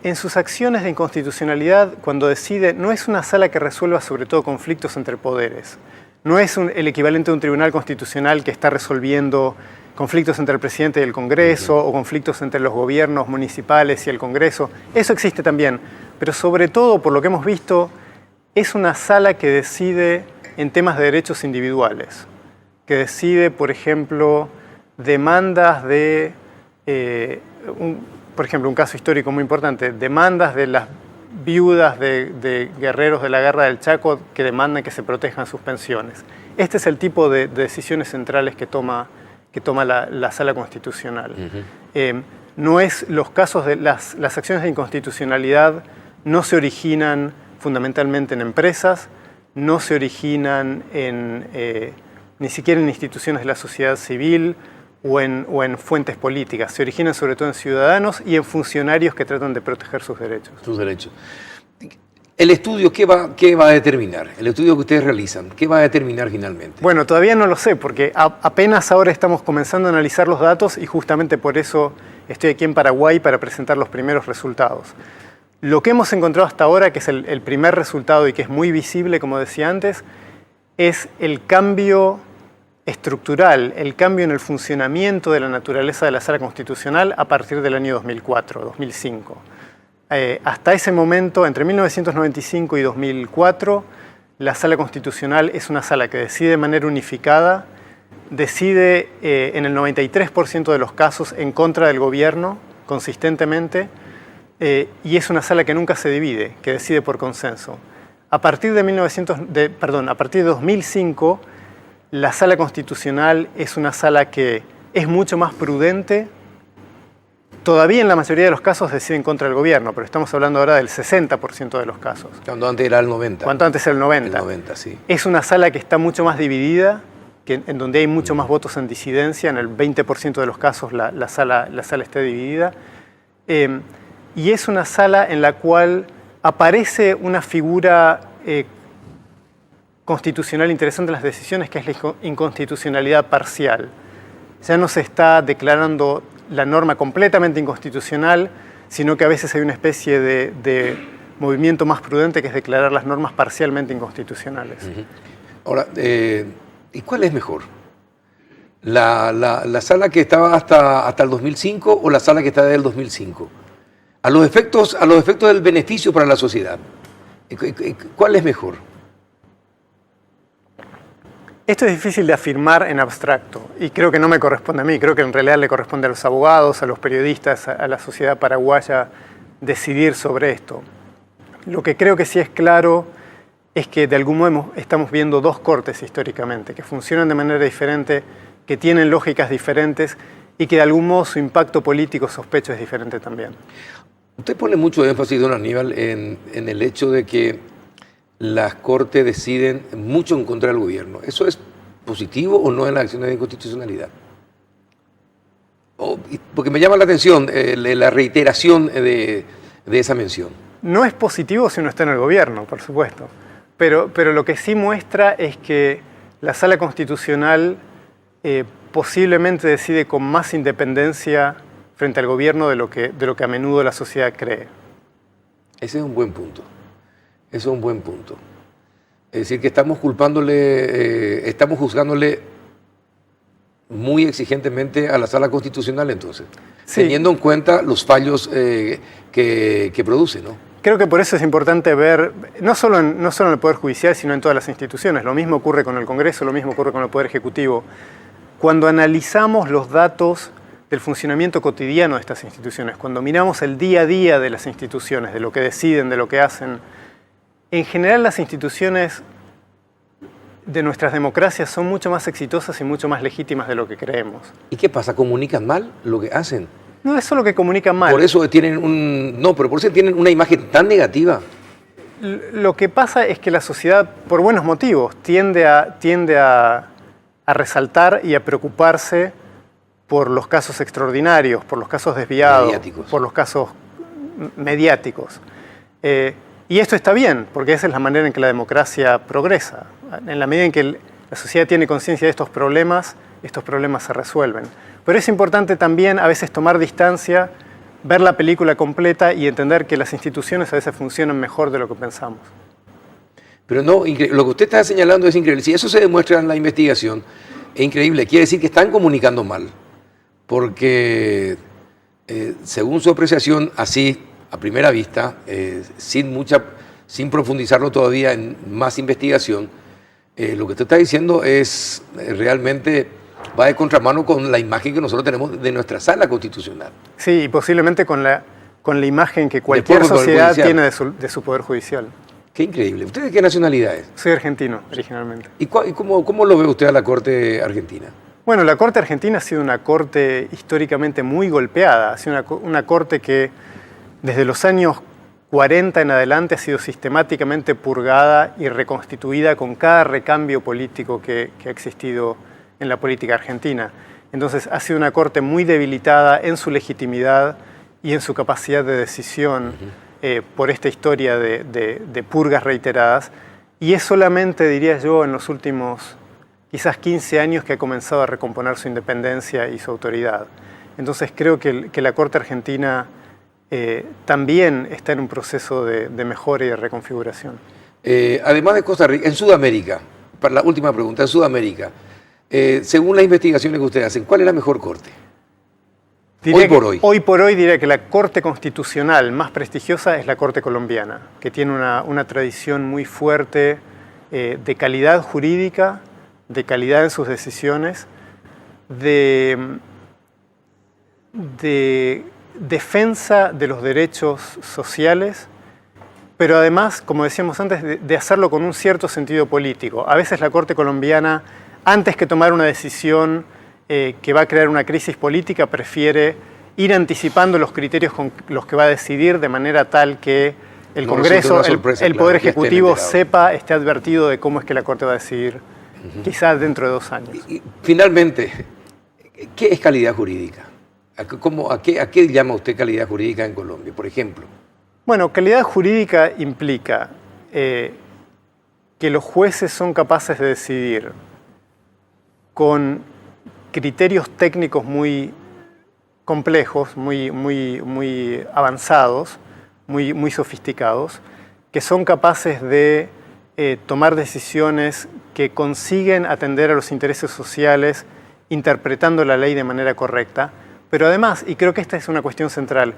en sus acciones de inconstitucionalidad, cuando decide, no es una sala que resuelva sobre todo conflictos entre poderes. No es el equivalente de un tribunal constitucional que está resolviendo conflictos entre el presidente y el Congreso o conflictos entre los gobiernos municipales y el Congreso. Eso existe también, pero sobre todo, por lo que hemos visto, es una sala que decide en temas de derechos individuales, que decide, por ejemplo, demandas de, por ejemplo, un caso histórico muy importante, demandas de las viudas de guerreros de la Guerra del Chaco que demandan que se protejan sus pensiones. Este es el tipo de decisiones centrales que toma la Sala Constitucional. No es los casos de las acciones de inconstitucionalidad no se originan fundamentalmente en empresas, no se originan ni siquiera en instituciones de la sociedad civil o en fuentes políticas. Se originan sobre todo en ciudadanos y en funcionarios que tratan de proteger sus derechos. Sus derechos. ¿El estudio qué va a determinar? El estudio que ustedes realizan, ¿qué va a determinar finalmente? Bueno, todavía no lo sé, porque apenas ahora estamos comenzando a analizar los datos y justamente por eso estoy aquí en Paraguay para presentar los primeros resultados. Lo que hemos encontrado hasta ahora, que es el primer resultado y que es muy visible, como decía antes, es el cambio estructural, el cambio en el funcionamiento de la naturaleza de la Sala Constitucional a partir del año 2004, 2005. Hasta ese momento, entre 1995 y 2004, la Sala Constitucional es una sala que decide de manera unificada, decide en el 93% de los casos en contra del gobierno, consistentemente, y es una sala que nunca se divide, que decide por consenso. A partir de 2005, la Sala Constitucional es una sala que es mucho más prudente. Todavía en la mayoría de los casos decide en contra del gobierno, pero estamos hablando ahora del 60% de los casos. Cuando antes era el 90. Cuando antes era el 90. El 90, sí. Es una sala que está mucho más dividida, en donde hay mucho más votos en disidencia. En el 20% de los casos la sala está dividida. Y es una sala en la cual aparece una figura constitucional interesante en las decisiones, que es la inconstitucionalidad parcial. Ya no se está declarando la norma completamente inconstitucional, sino que a veces hay una especie de movimiento más prudente, que es declarar las normas parcialmente inconstitucionales. Ahora, ¿y cuál es mejor? ¿La sala que estaba hasta el 2005 o la sala que está desde el 2005? A los efectos del beneficio para la sociedad, ¿cuál es mejor? Esto es difícil de afirmar en abstracto y creo que no me corresponde a mí, creo que en realidad le corresponde a los abogados, a los periodistas, a la sociedad paraguaya decidir sobre esto. Lo que creo que sí es claro es que de algún modo estamos viendo dos cortes históricamente, que funcionan de manera diferente, que tienen lógicas diferentes y que de algún modo su impacto político, sospecho, es diferente también. Usted pone mucho énfasis, don Aníbal, en el hecho de que las Cortes deciden mucho en contra del gobierno. ¿Eso es positivo o no en las acciones de inconstitucionalidad? Porque me llama la atención la reiteración de esa mención. No es positivo si uno está en el gobierno, por supuesto, pero lo que sí muestra es que la Sala Constitucional posiblemente decide con más independencia frente al gobierno de lo que a menudo la sociedad cree. Ese es un buen punto. Eso es un buen punto. Es decir, que estamos juzgándole muy exigentemente a la Sala Constitucional entonces, sí, teniendo en cuenta los fallos que produce, ¿no? Creo que por eso es importante ver, no solo en el Poder Judicial, sino en todas las instituciones. Lo mismo ocurre con el Congreso, lo mismo ocurre con el Poder Ejecutivo. Cuando analizamos los datos del funcionamiento cotidiano de estas instituciones, cuando miramos el día a día de las instituciones, de lo que deciden, de lo que hacen, en general las instituciones de nuestras democracias son mucho más exitosas y mucho más legítimas de lo que creemos. ¿Y qué pasa? ¿Comunican mal lo que hacen? No es solo que comunican mal. Por eso tienen por eso tienen una imagen tan negativa. Lo que pasa es que la sociedad, por buenos motivos, tiende a resaltar y a preocuparse por los casos extraordinarios, por los casos desviados, mediáticos, por los casos mediáticos. Y esto está bien, porque esa es la manera en que la democracia progresa. En la medida en que la sociedad tiene conciencia de estos problemas se resuelven. Pero es importante también a veces tomar distancia, ver la película completa y entender que las instituciones a veces funcionan mejor de lo que pensamos. Pero no, lo que usted está señalando es increíble. Si eso se demuestra en la investigación, es increíble. Quiere decir que están comunicando mal. Porque, según su apreciación, así, a primera vista, sin profundizarlo todavía en más investigación, lo que usted está diciendo es realmente va de contramano con la imagen que nosotros tenemos de nuestra Sala Constitucional. Sí, y posiblemente con la imagen que cualquier sociedad tiene de su Poder Judicial. Qué increíble. ¿Usted de qué nacionalidad es? Soy argentino, originalmente. ¿Y cómo lo ve usted a la Corte Argentina? Bueno, la Corte Argentina ha sido una corte históricamente muy golpeada. Ha sido una corte que desde los años 40 en adelante ha sido sistemáticamente purgada y reconstituida con cada recambio político que ha existido en la política argentina. Entonces ha sido una corte muy debilitada en su legitimidad y en su capacidad de decisión por esta historia de purgas reiteradas. Y es solamente, diría yo, en los últimos quizás 15 años que ha comenzado a recomponer su independencia y su autoridad. Entonces creo que la Corte Argentina también está en un proceso de mejora y de reconfiguración. Además de Costa Rica, en Sudamérica, para la última pregunta, en Sudamérica, según las investigaciones que ustedes hacen, ¿cuál es la mejor corte? Hoy por hoy diría que la Corte Constitucional más prestigiosa es la Corte Colombiana, que tiene una tradición muy fuerte de calidad jurídica, de calidad en sus decisiones, de defensa de los derechos sociales, pero además, como decíamos antes, de hacerlo con un cierto sentido político. A veces la Corte Colombiana, antes que tomar una decisión que va a crear una crisis política, prefiere ir anticipando los criterios con los que va a decidir de manera tal que el Congreso, el Poder Ejecutivo esté advertido de cómo es que la Corte va a decidir, quizás dentro de 2 años. Y finalmente, ¿qué es calidad jurídica? ¿A qué llama usted calidad jurídica en Colombia, por ejemplo? Bueno, calidad jurídica implica que los jueces son capaces de decidir con criterios técnicos muy complejos, muy avanzados, muy sofisticados, que son capaces de tomar decisiones que consiguen atender a los intereses sociales interpretando la ley de manera correcta, pero además, y creo que esta es una cuestión central,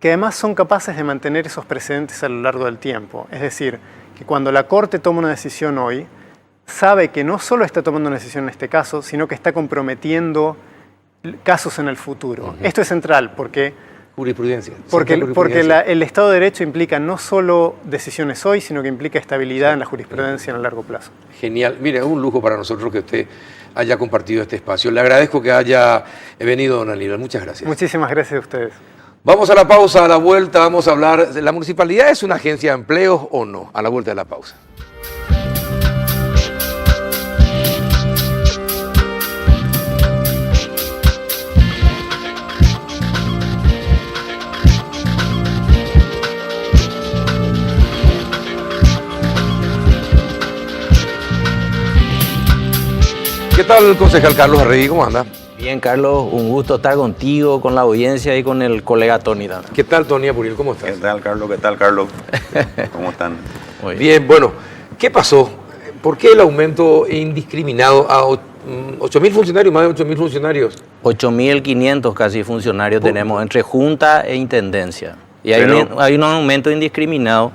que además son capaces de mantener esos precedentes a lo largo del tiempo. Es decir, que cuando la Corte toma una decisión hoy, sabe que no solo está tomando una decisión en este caso, sino que está comprometiendo casos en el futuro. Esto es central porque Jurisprudencia. Porque el Estado de Derecho implica no solo decisiones hoy, sino que implica estabilidad en la jurisprudencia en el largo plazo. Genial. Mire, es un lujo para nosotros que usted haya compartido este espacio. Le agradezco que haya venido, don Aníbal. Muchas gracias. Muchísimas gracias a ustedes. Vamos a la pausa, a la vuelta vamos a hablar. ¿La municipalidad es una agencia de empleos o no? A la vuelta de la pausa. ¿Qué tal, concejal Carlos Arregui? ¿Cómo anda? Bien, Carlos, un gusto estar contigo, con la audiencia y con el colega Tony. ¿Qué tal, Tony Apuriel? ¿Cómo estás? ¿Qué tal, Carlos? ¿Qué tal, Carlos? ¿Cómo están? Muy Bien, bueno, ¿qué pasó? ¿Por qué el aumento indiscriminado a 8.000 funcionarios, más de 8.000 funcionarios? 8.500 casi funcionarios tenemos entre Junta e Intendencia. Y Pero- hay un aumento indiscriminado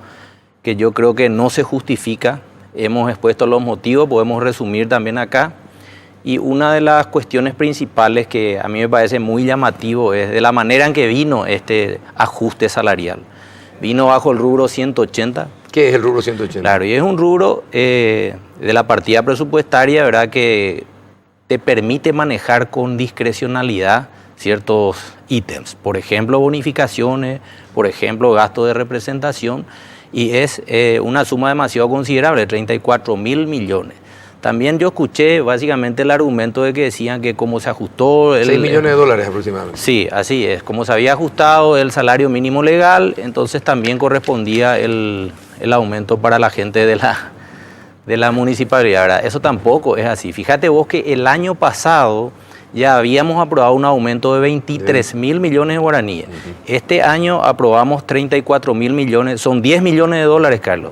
que yo creo que no se justifica. Hemos expuesto los motivos, podemos resumir también acá. Y una de las cuestiones principales que a mí me parece muy llamativo es de la manera en que vino este ajuste salarial. Vino bajo el rubro 180. ¿Qué es el rubro 180? Claro, y es un rubro de la partida presupuestaria, ¿verdad?, que te permite manejar con discrecionalidad ciertos ítems. Por ejemplo, bonificaciones, por ejemplo, gasto de representación, y es una suma demasiado considerable, 34.000 millones. También yo escuché básicamente el argumento de que decían que como se ajustó... 6 millones de dólares aproximadamente. Sí, así es. Como se había ajustado el salario mínimo legal, entonces también correspondía el aumento para la gente de la municipalidad, ¿verdad? Eso tampoco es así. Fíjate vos que el año pasado ya habíamos aprobado un aumento de 23.000 millones de guaraníes. Este año aprobamos 34.000 millones, son 10 millones de dólares, Carlos.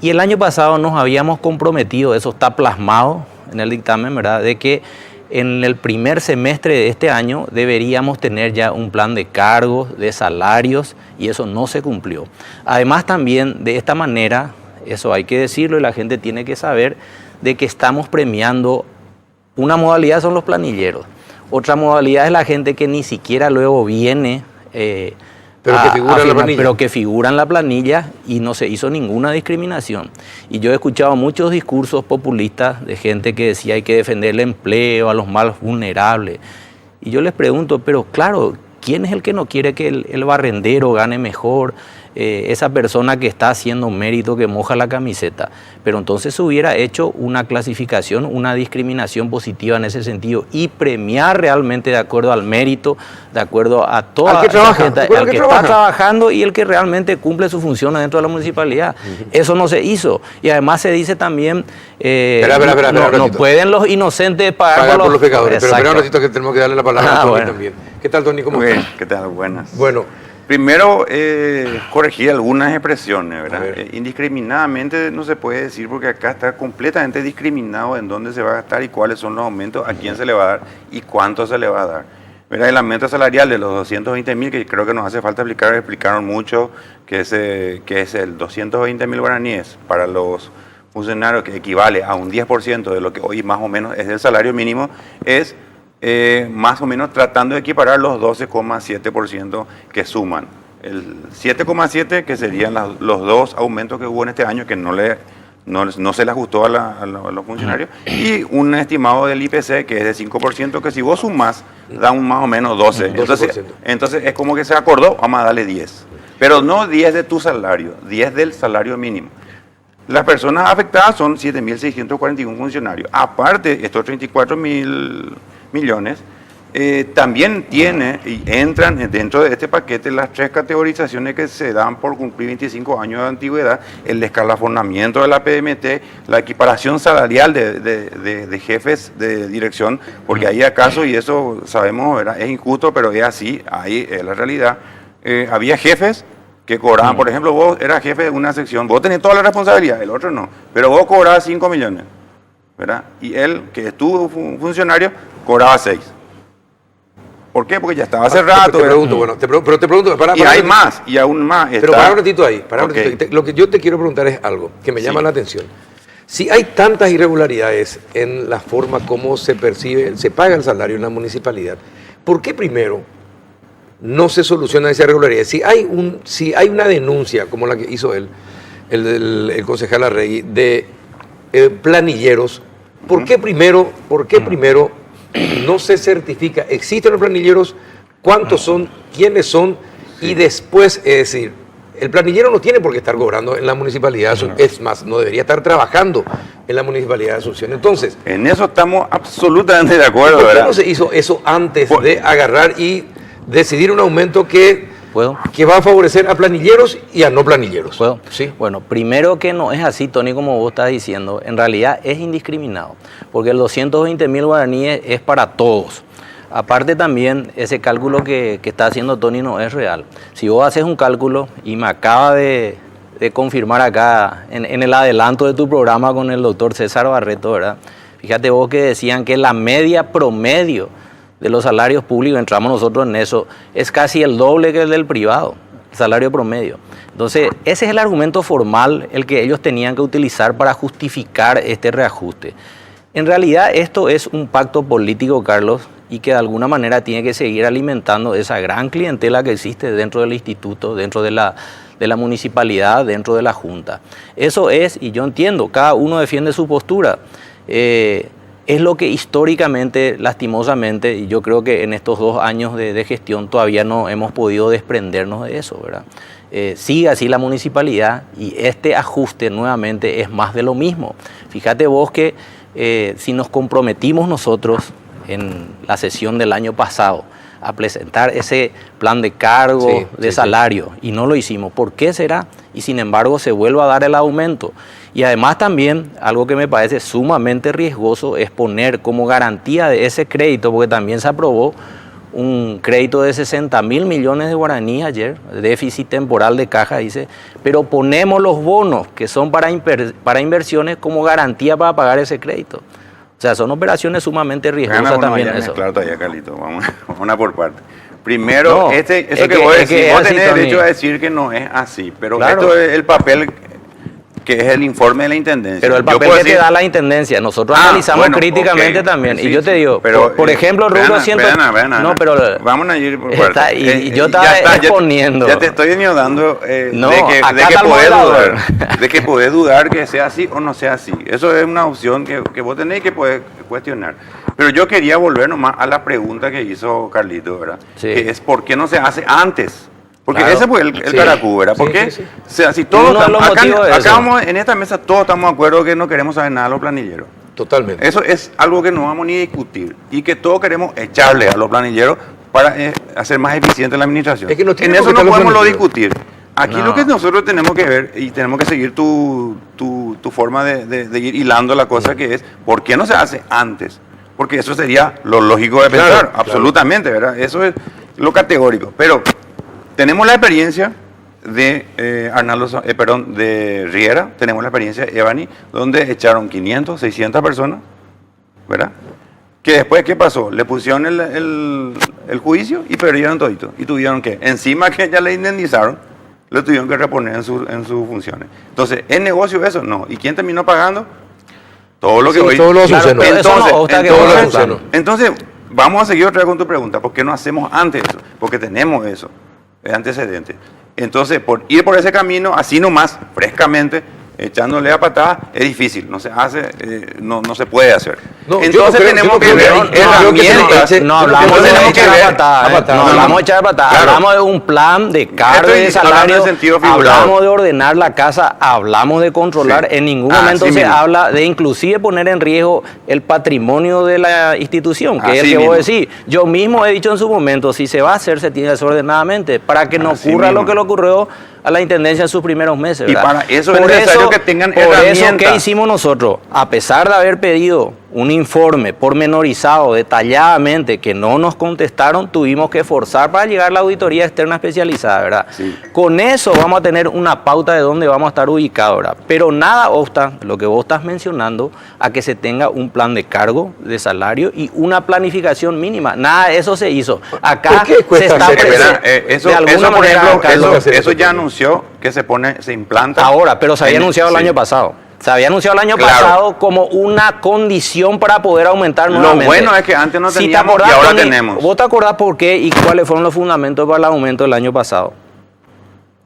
Y el año pasado nos habíamos comprometido, eso está plasmado en el dictamen, ¿verdad?, de que en el primer semestre de este año deberíamos tener ya un plan de cargos, de salarios, y eso no se cumplió. Además también de esta manera, eso hay que decirlo y la gente tiene que saber, de que estamos premiando, una modalidad son los planilleros, otra modalidad es la gente que ni siquiera luego viene Pero que figura en la planilla. pero que figura en la planilla y no se hizo ninguna discriminación. Y yo he escuchado muchos discursos populistas de gente que decía hay que defender el empleo a los más vulnerables. Y yo les pregunto, pero claro, ¿quién es el que no quiere que el barrendero gane mejor? Esa persona que está haciendo mérito, que moja la camiseta. Pero entonces se hubiera hecho una clasificación, una discriminación positiva en ese sentido y premiar realmente de acuerdo al mérito, de acuerdo a toda Al que trabaja, gente, ¿de acuerdo al al que que está trabaja? trabajando y el que realmente cumple sus funciones dentro de la municipalidad. Eso no se hizo. Y además se dice también, Espera, no ratito. pueden los inocentes pagar, Por los pecadores. Pero espera un Exacto. ratito que tenemos que darle la palabra a Tony Bueno. también. ¿Qué tal, Tony? ¿Cómo Muy bien, estás? ¿qué tal? Buenas. Bueno, Primero, corregir algunas expresiones, A ¿verdad? ver. Indiscriminadamente no se puede decir porque acá está completamente discriminado en dónde se va a gastar y cuáles son los aumentos, a quién se le va a dar y cuánto se le va a dar. ¿Verdad? El aumento salarial de los 220.000, que creo que nos hace falta explicar, explicaron mucho, que es el 220.000 guaraníes para los funcionarios, que equivale a un 10% de lo que hoy más o menos es el salario mínimo, es más o menos tratando de equiparar los 12,7% que suman. El 7,7% que serían los dos aumentos que hubo en este año que no se le ajustó a los funcionarios, y un estimado del IPC que es de 5%, que si vos sumás da un más o menos 12%. 12%. Entonces es como que se acordó, vamos a darle 10. Pero no 10 de tu salario, 10 del salario mínimo. Las personas afectadas son 7.641 funcionarios. Aparte, estos 34.000 millones, también tiene y entran dentro de este paquete las 3 categorizaciones que se dan por cumplir 25 años de antigüedad: el escalafonamiento de la PMT, la equiparación salarial de jefes de dirección, porque ahí acaso, y eso sabemos, ¿verdad?, es injusto, pero es así, ahí es la realidad. Había jefes que cobraban, por ejemplo, vos eras jefe de una sección, vos tenés toda la responsabilidad, el otro no, pero vos cobrabas 5 millones, ¿verdad? Y él, que estuvo funcionario, cobraba 6. ¿Por qué? Porque ya estaba hace rato. Te pregunto, bueno, pero te pregunto, y hay más, y aún más. Pero para un ratito ahí, lo que yo te quiero preguntar es algo que me llama la atención. Si hay tantas irregularidades en la forma como se percibe, se paga el salario en la municipalidad, ¿por qué primero no se soluciona esa irregularidad? Si hay una denuncia, como la que hizo el concejal Arregui, de planilleros, ¿por qué primero no se certifica? ¿Existen los planilleros? ¿Cuántos son? ¿Quiénes son? Y después, es decir, el planillero no tiene por qué estar cobrando en la municipalidad de Asunción. Es más, no debería estar trabajando en la municipalidad de Asunción. Entonces, en eso estamos absolutamente de acuerdo, ¿por qué ¿verdad? no se hizo eso antes de agarrar y decidir un aumento que va a favorecer a planilleros y a no planilleros? ¿Puedo? Sí. Bueno, primero que no es así, Tony, como vos estás diciendo. En realidad es indiscriminado, porque el 220.000 guaraníes es para todos. Aparte también, ese cálculo que está haciendo Tony no es real. Si vos haces un cálculo, y me acaba de confirmar acá en el adelanto de tu programa con el doctor César Barreto, ¿verdad? Fíjate vos que decían que la media promedio de los salarios públicos, entramos nosotros en eso, es casi el doble que el del privado, el salario promedio. Entonces, ese es el argumento formal, el que ellos tenían que utilizar para justificar este reajuste. En realidad, esto es un pacto político, Carlos, y que de alguna manera tiene que seguir alimentando esa gran clientela que existe dentro del instituto, dentro de la municipalidad, dentro de la junta. Eso es, y yo entiendo, cada uno defiende su postura. Es lo que históricamente, lastimosamente, y yo creo que en estos 2 años de gestión todavía no hemos podido desprendernos de eso, ¿verdad? Sigue así la municipalidad y este ajuste nuevamente es más de lo mismo. Fíjate vos que si nos comprometimos nosotros en la sesión del año pasado a presentar ese plan de cargo, de salario, y no lo hicimos, ¿por qué será? Y sin embargo se vuelve a dar el aumento. Y además también, algo que me parece sumamente riesgoso es poner como garantía de ese crédito, porque también se aprobó un crédito de 60.000 millones de guaraníes ayer, déficit temporal de caja, dice, pero ponemos los bonos que son para inversiones como garantía para pagar ese crédito. O sea, son operaciones sumamente riesgosas también eso. Claro, todavía, Carlito, vamos una por parte. Primero, No, eso es que vos decís, vos así, tenés Tony. derecho a decir que no es así, pero Claro. esto es el papel que es el informe de la Intendencia. Pero el Yo papel puedo que decir, te da la Intendencia, nosotros analizamos bueno, críticamente ok, también. sí, Y yo te sí. digo, Pero, por ejemplo, rubro 100... No, pero vamos a ir por está, parte. y yo estaba ya está, exponiendo. Ya te estoy dando No, de acá que está el podés moderador. dudar. De que podés dudar que sea así o no sea así. Eso es una opción que vos tenés que poder cuestionar. Pero yo quería volver nomás a la pregunta que hizo Carlito, ¿verdad? Sí. Que es ¿por qué no se hace antes? Porque Claro. ese fue el Sí. caracú, ¿verdad? Sí, Porque, sí, sí. o sea, si todos Uno de los motivos de eso. en esta mesa todos estamos de acuerdo que no queremos saber nada de los planilleros. Totalmente. Eso es algo que no vamos ni a discutir y que todos queremos echarle a los planilleros para hacer más eficiente la administración. Es que no tiene en por eso qué no estar los podemos planilleros. discutir. Aquí No. lo que nosotros tenemos que ver y tenemos que seguir tu forma de ir hilando la cosa, que es ¿por qué no se hace antes? Porque eso sería lo lógico de pensar, Claro, absolutamente, ¿verdad? Eso es lo categórico. Pero tenemos la experiencia de de Riera, tenemos la experiencia de Evani, donde echaron 500, 600 personas, ¿verdad? Que después, ¿qué pasó? Le pusieron el juicio y perdieron todito. Y tuvieron que, encima que ya le indemnizaron, lo tuvieron que reponer en sus funciones. Entonces, ¿es negocio eso? No. ¿Y quién terminó pagando? Todo lo que Sí, hoy... todos los Claro, azucenos. pero eso no obsta que todos los vos azucenos. Entonces, vamos a seguir otra vez con tu pregunta. ¿Por qué no hacemos antes eso? Porque tenemos eso, es antecedente. Entonces, por ir por ese camino, así nomás, frescamente, echándole a patadas, es difícil, no se hace, no se puede hacer. No, Entonces tenemos que ver herramientas. No hablamos de tenemos que echar ver- a patada, no hablamos de echar a patada, Claro. hablamos de un plan de cargo y de Estoy hablando salario, en sentido figurado. hablamos de ordenar la casa, hablamos de controlar, Sí. en ningún Así momento se mismo. habla de inclusive poner en riesgo el patrimonio de la institución, que es el Así que mismo. vos decís. Yo mismo he dicho en su momento, si se va a hacer, se tiene que hacer ordenadamente, para que no Así ocurra lo mismo. que le ocurrió a la Intendencia en sus primeros meses. Y ¿verdad? para eso es necesario que tengan Por eso, herramientas. ¿qué hicimos nosotros? A pesar de haber pedido un informe pormenorizado, detalladamente, que no nos contestaron, tuvimos que forzar para llegar a la auditoría externa especializada, ¿verdad? Sí. Con eso vamos a tener una pauta de dónde vamos a estar ubicados, ¿verdad? Pero nada obsta, lo que vos estás mencionando, a que se tenga un plan de cargo, de salario y una planificación mínima. Nada de eso se hizo. Acá ¿Por qué se cuesta está hacer eso? Espera, de eso, alguna por manera, ejemplo, Carlos, eso ya anunció que se implanta. ahora, pero se había en- anunciado el sí. año pasado. Se había anunciado el año Claro. pasado como una condición para poder aumentar Lo nuevamente. bueno es que antes no Si te teníamos acordás, y ahora Tony, tenemos. ¿Vos te acordás por qué y cuáles fueron los fundamentos para el aumento del año pasado?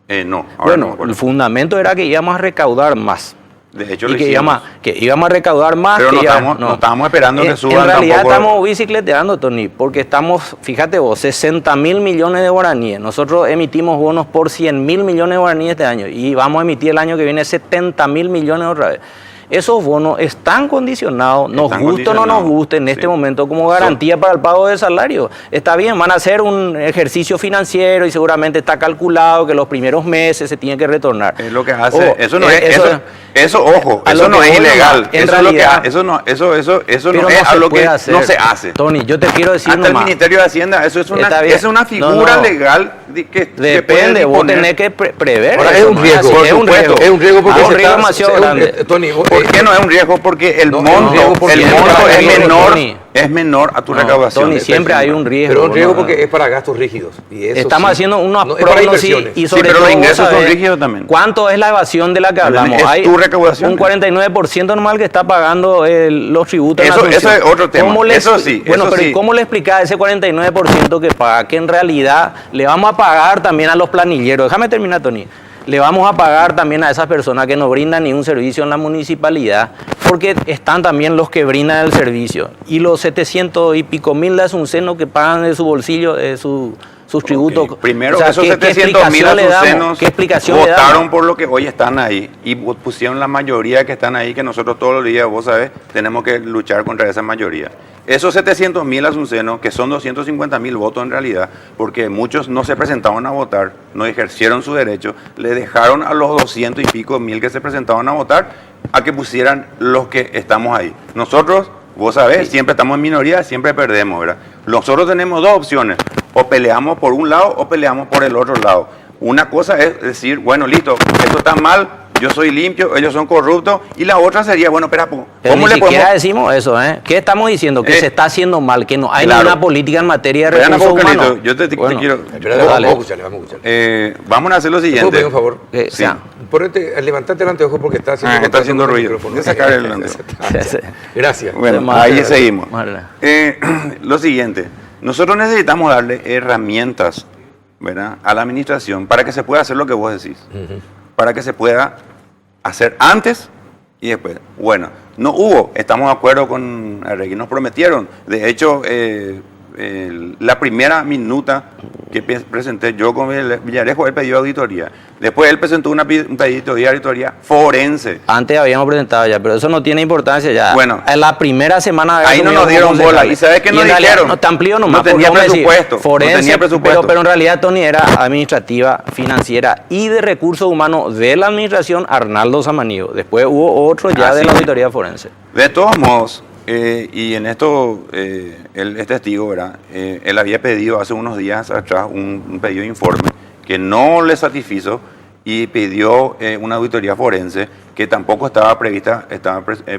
No, ahora no me Bueno, acuerdo. el fundamento era que íbamos a recaudar más. De hecho, Y lo que hicimos. íbamos a recaudar más. Pero que no ya- estábamos esperando que En suban realidad tampoco. estamos bicicleteando, Tony, porque estamos, fíjate vos, 60.000 millones de guaraníes. Nosotros emitimos bonos por 100.000 millones de guaraníes este año y vamos a emitir el año que viene 70.000 millones otra vez. Esos bonos están condicionados, nos Están guste o no nos condicionados, guste en este sí. momento como garantía para el pago del salario. Está bien, van a hacer un ejercicio financiero y seguramente está calculado que los primeros meses se tiene que retornar. Es lo que hace. Oh, Eso no es. eso- Eso, ojo, a eso lo no que es voy ilegal. nomás, en Eso es lo que realidad- eso no Pero no es se algo puede que hacer. no se hace. Tony, yo te quiero decir Hasta el nomás. Ministerio de Hacienda, eso es Está bien. es una figura No, no. legal que puede Depende, vos disponer. tenés que prever. Ahora, eso, es un ¿no? riesgo, así, por es un supuesto. riesgo. Es un riesgo porque Es un se riesgo está- demasiado es un- grande. Tony, vos- ¿Por qué no es un riesgo? Porque el No, es un monto, riesgo porque el siempre monto hay es riesgo, menor, Tony. es menor a tu No, recaudación. Tony, Estoy siempre hay diciendo. un riesgo. Pero un riesgo ¿no? porque es para gastos rígidos. Y eso Estamos sí. haciendo una No, es para prognosis inversiones. y sobre pero todo los vos ingresos son sabés rígidos también. ¿Cuánto es la evasión de la que hablamos? Es Hay tu recaudación. un 49% normal que está pagando los tributos. en Eso Asunción. es otro tema. ¿Cómo le- Eso sí, Bueno, eso pero ¿y sí. cómo le explicás a ese 49% que paga? Que en realidad le vamos a pagar también a los planilleros. Déjame terminar, Tony. Le vamos a pagar también a esas personas que no brindan ningún servicio en la municipalidad, porque están también los que brindan el servicio. Y los 700 y pico mil de asuncenos que pagan de su bolsillo sus tributos. Primero, O sea, esos ¿qué 700.000 explicación le damos? azucenos ¿Qué explicación le votaron damos? por lo que hoy están ahí y pusieron la mayoría que están ahí, que nosotros todos los días, vos sabés, tenemos que luchar contra esa mayoría. Esos 700.000 asuncenos, que son 250.000 votos en realidad, porque muchos no se presentaban a votar, no ejercieron su derecho, le dejaron a los 200 y pico mil que se presentaban a votar a que pusieran los que estamos ahí. Nosotros, vos sabés, siempre estamos en minoría, siempre perdemos, ¿verdad? Nosotros tenemos dos opciones, o peleamos por un lado o peleamos por el otro lado. Una cosa es decir, bueno, listo, esto está mal, yo soy limpio, ellos son corruptos, y la otra sería, bueno, espera, Pero ¿cómo ni le siquiera podemos...? decimos eso, ¿eh? ¿Qué estamos diciendo? Que se está haciendo mal, que no hay Claro. ninguna política en materia de Espera, recursos Carlito, humanos. yo te Bueno, quiero... Espera, Dale. vamos a escucharle, vamos a escucharle. Vamos a hacer lo ¿Te puedo siguiente. pedir un favor? Sí. ya. Levantate el anteojo porque está haciendo, Está haciendo con el ruido. micrófono. Voy a sacar el anteojo. Gracias. Bueno, Más ahí adelante. seguimos. Más adelante. Lo siguiente, nosotros necesitamos darle herramientas, ¿verdad?, a la administración para que se pueda hacer lo que vos decís, para que se pueda hacer antes y después. Bueno, no hubo, estamos de acuerdo con Arregui, nos prometieron, de hecho, la primera minuta que presenté yo con Villarejo, él pidió auditoría. Después él presentó un pedido de auditoría forense. Antes habíamos presentado ya, pero eso no tiene importancia ya. Bueno. En la primera semana... de Ahí no asumido nos dieron como bola. concejales. ¿Y sabes qué nos en realidad, dijeron? No, te amplío nomás. No tenía porque vamos a decir, presupuesto, no forense, tenía presupuesto. Pero en realidad, Tony, era administrativa, financiera y de recursos humanos de la administración Arnaldo Samaniego. Después hubo otro ya Ah, de sí. la auditoría forense. De todos modos, y en esto él es testigo, ¿verdad? Él había pedido hace unos días atrás un pedido de informe que no le satisfizo y pidió una auditoría forense que tampoco estaba prevista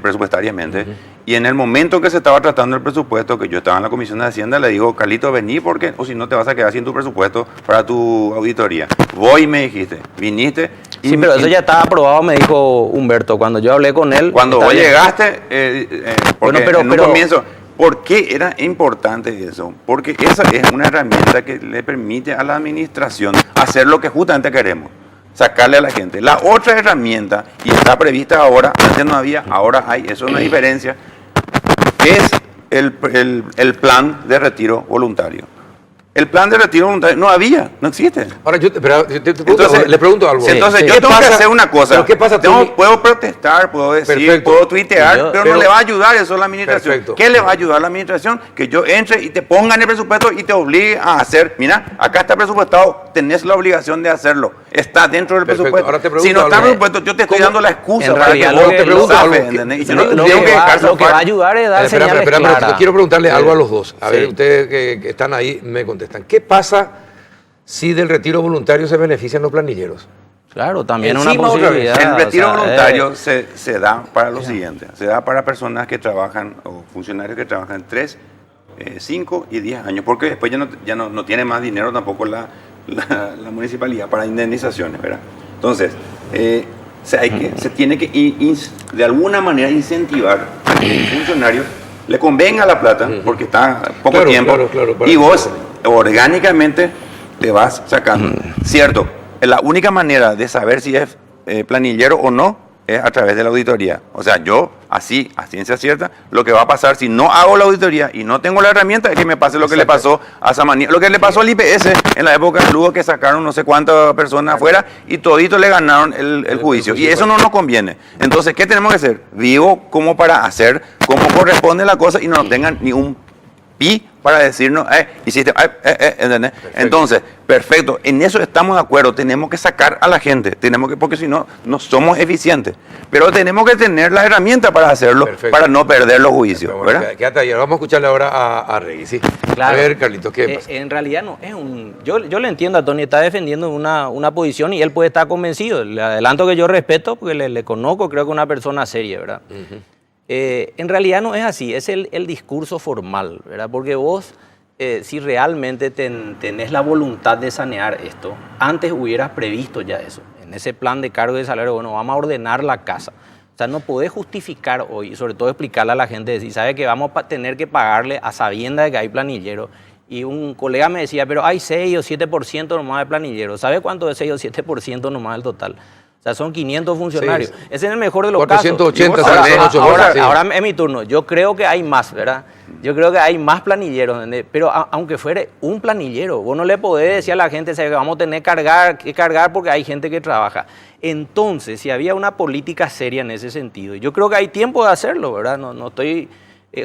presupuestariamente. Y en el momento que se estaba tratando el presupuesto, que yo estaba en la Comisión de Hacienda, le digo, Carlito, vení porque o si no te vas a quedar sin tu presupuesto para tu auditoría. Voy, me dijiste, viniste. Y Sí, pero eso ya estaba aprobado, me dijo Humberto, cuando yo hablé con él. Cuando está vos bien. llegaste, porque Bueno, pero- en un comienzo, ¿por qué era importante eso? Porque esa es una herramienta que le permite a la administración hacer lo que justamente queremos. sacarle a la gente. La otra herramienta, y está prevista ahora, antes no había, ahora hay, eso es una diferencia, es el plan de retiro voluntario. El plan de retiro voluntario no había, no existe. Ahora, yo Entonces, le pregunto algo. Entonces, Sí. yo tengo que hacer una cosa. ¿Pero qué pasa, Tony? Puedo protestar, puedo decir, Perfecto. puedo tuitear, pero no pero- le va a ayudar eso a la administración. Perfecto. ¿Qué le va a ayudar a la administración? Que yo entre y te ponga en el presupuesto y te obligue a hacer. Mira, acá está presupuestado, tenés la obligación de hacerlo. Está dentro del Perfecto. presupuesto. Ahora te pregunto Si no está en el algo. presupuesto, yo te estoy ¿Cómo? dando la excusa En para realidad, que lo vos que- te lo- zafes, lo que- ¿entendés? Y yo Lo, no lo tengo que que dejar va, lo que va a zafar. ayudar es dar Espera, señales espera, claras. yo quiero preguntarle algo a los dos. A ver, Sí. ustedes que están ahí me contestan. ¿Qué pasa si del retiro voluntario se benefician los planilleros? Claro, también Encima una otra vez, posibilidad. El retiro o sea, voluntario se da para lo siguiente, se da para personas que trabajan o funcionarios que trabajan 3, 5 y 10 años, porque después ya no tiene más dinero tampoco la municipalidad para indemnizaciones, ¿verdad? Entonces, se tiene que de alguna manera incentivar a que el funcionario le convenga la plata, porque está poco Claro, tiempo, claro, para y que- vos orgánicamente te vas sacando. Cierto, la única manera de saber si es planillero o no es a través de la auditoría. O sea, yo, así, a ciencia cierta, lo que va a pasar si no hago la auditoría y no tengo la herramienta es que me pase lo que le pasó a Samaní, lo que le pasó al IPS en la época de Lugo, que sacaron no sé cuántas personas afuera y todito le ganaron el juicio. Y eso no nos conviene. Entonces, ¿qué tenemos que hacer? Vivo como para hacer como corresponde la cosa y no tengan ni un pi para decirnos, hiciste, ¿entendés? Entonces, perfecto, en eso estamos de acuerdo, tenemos que sacar a la gente, porque si no, no somos eficientes, pero tenemos que tener la herramienta para hacerlo, Perfecto. para no perder los juicios, Bueno, ¿verdad? quédate ahí. Vamos a escucharle ahora a Rey. Sí. Claro. A ver, Carlitos, ¿qué pasa? En realidad no es un... Yo le entiendo a Tony, está defendiendo una posición y él puede estar convencido. Le adelanto que yo respeto porque le conozco, creo que es una persona seria, ¿verdad? En realidad no es así, es el discurso formal, ¿verdad? Porque vos, si realmente tenés la voluntad de sanear esto, antes hubieras previsto ya eso. En ese plan de cargo de salario, bueno, vamos a ordenar la casa. O sea, no podés justificar hoy, y sobre todo explicarle a la gente, decir, sabe que vamos a tener que pagarle a sabiendas de que hay planilleros. Y un colega me decía, pero hay 6 o 7% nomás de planilleros. ¿Sabe cuánto es 6 o 7% nomás del total? O sea, son 500 funcionarios. Sí. Ese es el mejor de los 480 casos. son 8 cosas, sí. Ahora es mi turno. Yo creo que hay más, ¿verdad? Yo creo que hay más planilleros. ¿Entendés? Pero aunque fuere un planillero, vos no le podés decir a la gente que vamos a tener que cargar porque hay gente que trabaja. Entonces, si había una política seria en ese sentido, yo creo que hay tiempo de hacerlo, ¿verdad? No estoy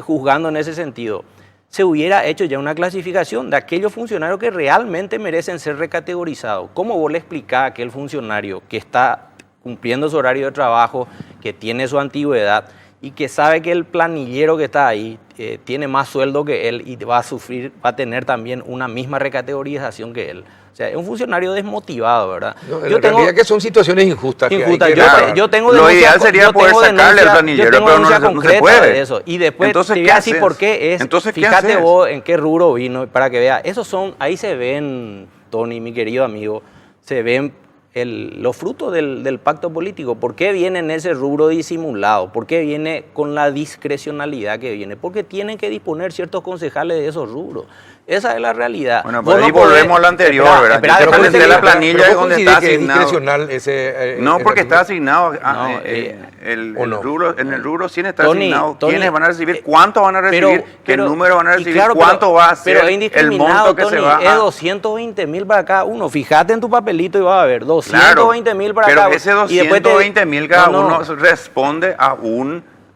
juzgando en ese sentido. Se hubiera hecho ya una clasificación de aquellos funcionarios que realmente merecen ser recategorizados. ¿Cómo vos le explicás a aquel funcionario que está cumpliendo su horario de trabajo, que tiene su antigüedad y que sabe que el planillero que está ahí tiene más sueldo que él y va a tener también una misma recategorización que él? O sea, es un funcionario desmotivado, ¿verdad? No, en realidad que son situaciones injustas. Injustas. Que Yo tengo Lo denuncia- ideal sería yo poder tengo sacarle denuncia- al planillero, yo tengo pero no denuncia se concreta puede. de eso. Y después Entonces, te ¿qué voy a decir haces? por qué es. Entonces, ¿qué Fíjate haces? vos en qué rubro vino para que veas. Ahí se ven, Tony, mi querido amigo, se ven los frutos del pacto político. ¿Por qué viene en ese rubro disimulado? ¿Por qué viene con la discrecionalidad que viene? Porque tienen que disponer ciertos concejales de esos rubros. Esa es la realidad. Bueno, Vos pero ahí no podés- volvemos a lo anterior, Espera, ¿verdad? espera, Yo te después presenté te la digo- planilla pero es donde coincide está que es asignado. discrecional ese... No, porque está asignado. No, En ¿o no? el rubro 100 está Tony, asignado. Tony, ¿Quiénes van a recibir? ¿Cuánto van a recibir? ¿Qué pero- número van a y recibir? claro, ¿Cuánto va a ser pero es el indiscriminado, monto que Tony, se va es a...? 220.000 para cada uno. Fíjate en tu papelito y vas a ver, Claro, 220.000 para cada pero uno. ese Y después te- 220.000 cada No, no. uno responde a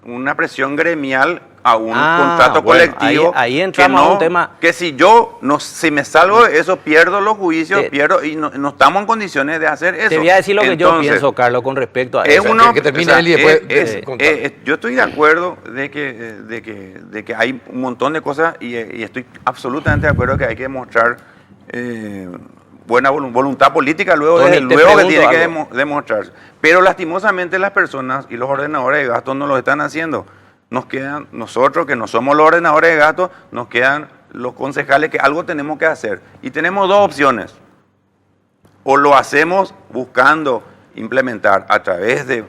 una presión gremial, a un Ah, contrato bueno, colectivo. ahí entramos que a un tema. Que si yo, si me salgo de eso, pierdo los juicios, Te- pierdo y no estamos en condiciones de hacer eso. Te voy a decir lo que yo Entonces, pienso, Carlos, con respecto a es eso. uno, que termine él y después contar. yo estoy de acuerdo de que hay un montón de cosas y estoy absolutamente de acuerdo que hay que demostrar buena voluntad política luego, Tony, te que pregunto tiene que algo. demostrarse. Pero lastimosamente las personas y los ordenadores de gastos no lo están haciendo. Nos quedan nosotros, que no somos los ordenadores de gastos, nos quedan los concejales que algo tenemos que hacer. Y tenemos dos opciones. O lo hacemos buscando implementar a través del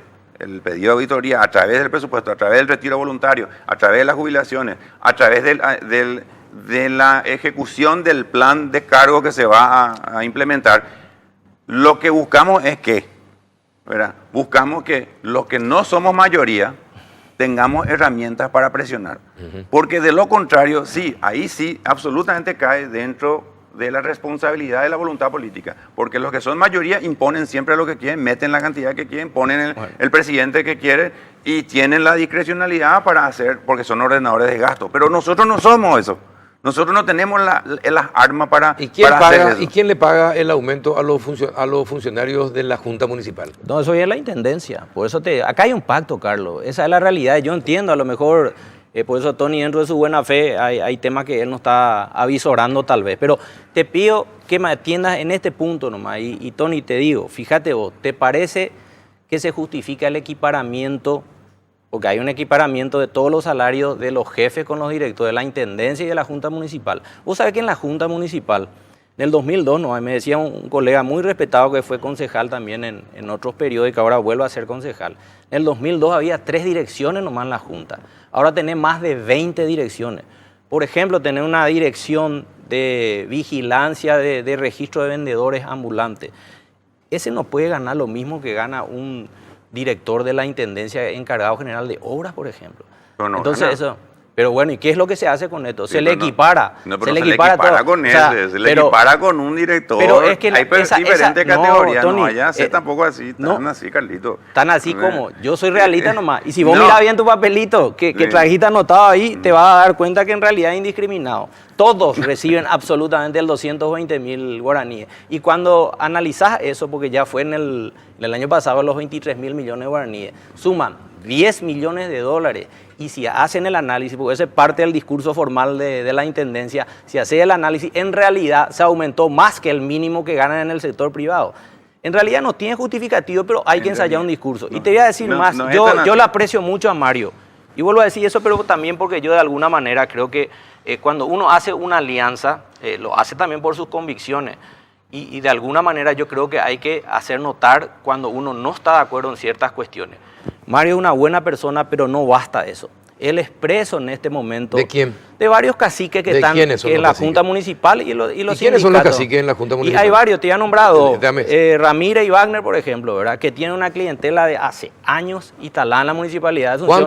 pedido de auditoría, a través del presupuesto, a través del retiro voluntario, a través de las jubilaciones, a través de la ejecución del plan de cargo que se va a implementar. Lo que buscamos es que, ¿verdad? Buscamos que los que no somos mayoría tengamos herramientas para presionar. Porque de lo contrario, sí, ahí sí, absolutamente cae dentro de la responsabilidad de la voluntad política. Porque los que son mayoría imponen siempre lo que quieren, meten la cantidad que quieren, ponen el presidente que quiere y tienen la discrecionalidad para hacer, porque son ordenadores de gasto. Pero nosotros no somos eso. Nosotros no tenemos las armas para hacer eso. ¿Y quién le paga el aumento a los funcionarios de la Junta Municipal? No, eso ya es la intendencia. Por eso acá hay un pacto, Carlos. Esa es la realidad. Yo entiendo, a lo mejor, por eso Tony, dentro de su buena fe, hay temas que él no está avisorando tal vez. Pero te pido que me atiendas en este punto nomás. Y Tony, te digo, fíjate vos, ¿te parece que se justifica el equiparamiento? Porque hay un equiparamiento de todos los salarios de los jefes con los directores de la Intendencia y de la Junta Municipal. Vos sabés que en la Junta Municipal, en el 2002, ¿no? Me decía un colega muy respetado que fue concejal también en otros periodos y que ahora vuelve a ser concejal. En el 2002 había 3 direcciones nomás en la Junta. Ahora tenés más de 20 direcciones. Por ejemplo, tener una dirección de vigilancia de registro de vendedores ambulantes. Ese no puede ganar lo mismo que gana un director de la Intendencia encargado general de obras, por ejemplo. No, entonces eso, pero bueno, ¿y qué es lo que se hace con esto? Sí, se le equipara. No, pero se le equipara con ese, se le equipara con un director. Pero es que hay diferentes categorías, Tony, no vaya a ser tampoco así, tan así, Carlito. Tan así como, yo soy realista nomás. Y si vos mirás bien tu papelito, que trajiste anotado ahí, te vas a dar cuenta que en realidad es indiscriminado. Todos reciben absolutamente el 220.000 guaraníes. Y cuando analizás eso, porque ya fue en el año pasado los 23.000 millones de guaraníes, suman 10 millones de dólares. Y si hacen el análisis, porque ese es parte del discurso formal de la Intendencia, si hacen el análisis, en realidad se aumentó más que el mínimo que ganan en el sector privado. En realidad no tiene justificativo, pero hay que ensayar un discurso. Y te voy a decir más, yo le aprecio mucho a Mario. Y vuelvo a decir eso, pero también porque yo de alguna manera creo que cuando uno hace una alianza, lo hace también por sus convicciones. Y de alguna manera yo creo que hay que hacer notar cuando uno no está de acuerdo en ciertas cuestiones. Mario es una buena persona, pero no basta eso. Él es preso en este momento. ¿De quién? De varios caciques que están en la Junta Municipal y los sindicatos. ¿Quiénes son los caciques en la Junta Municipal? Y hay varios, te he nombrado. Ramírez y Wagner, por ejemplo, ¿verdad? Que tienen una clientela de hace años instalada en la Municipalidad de Asunción.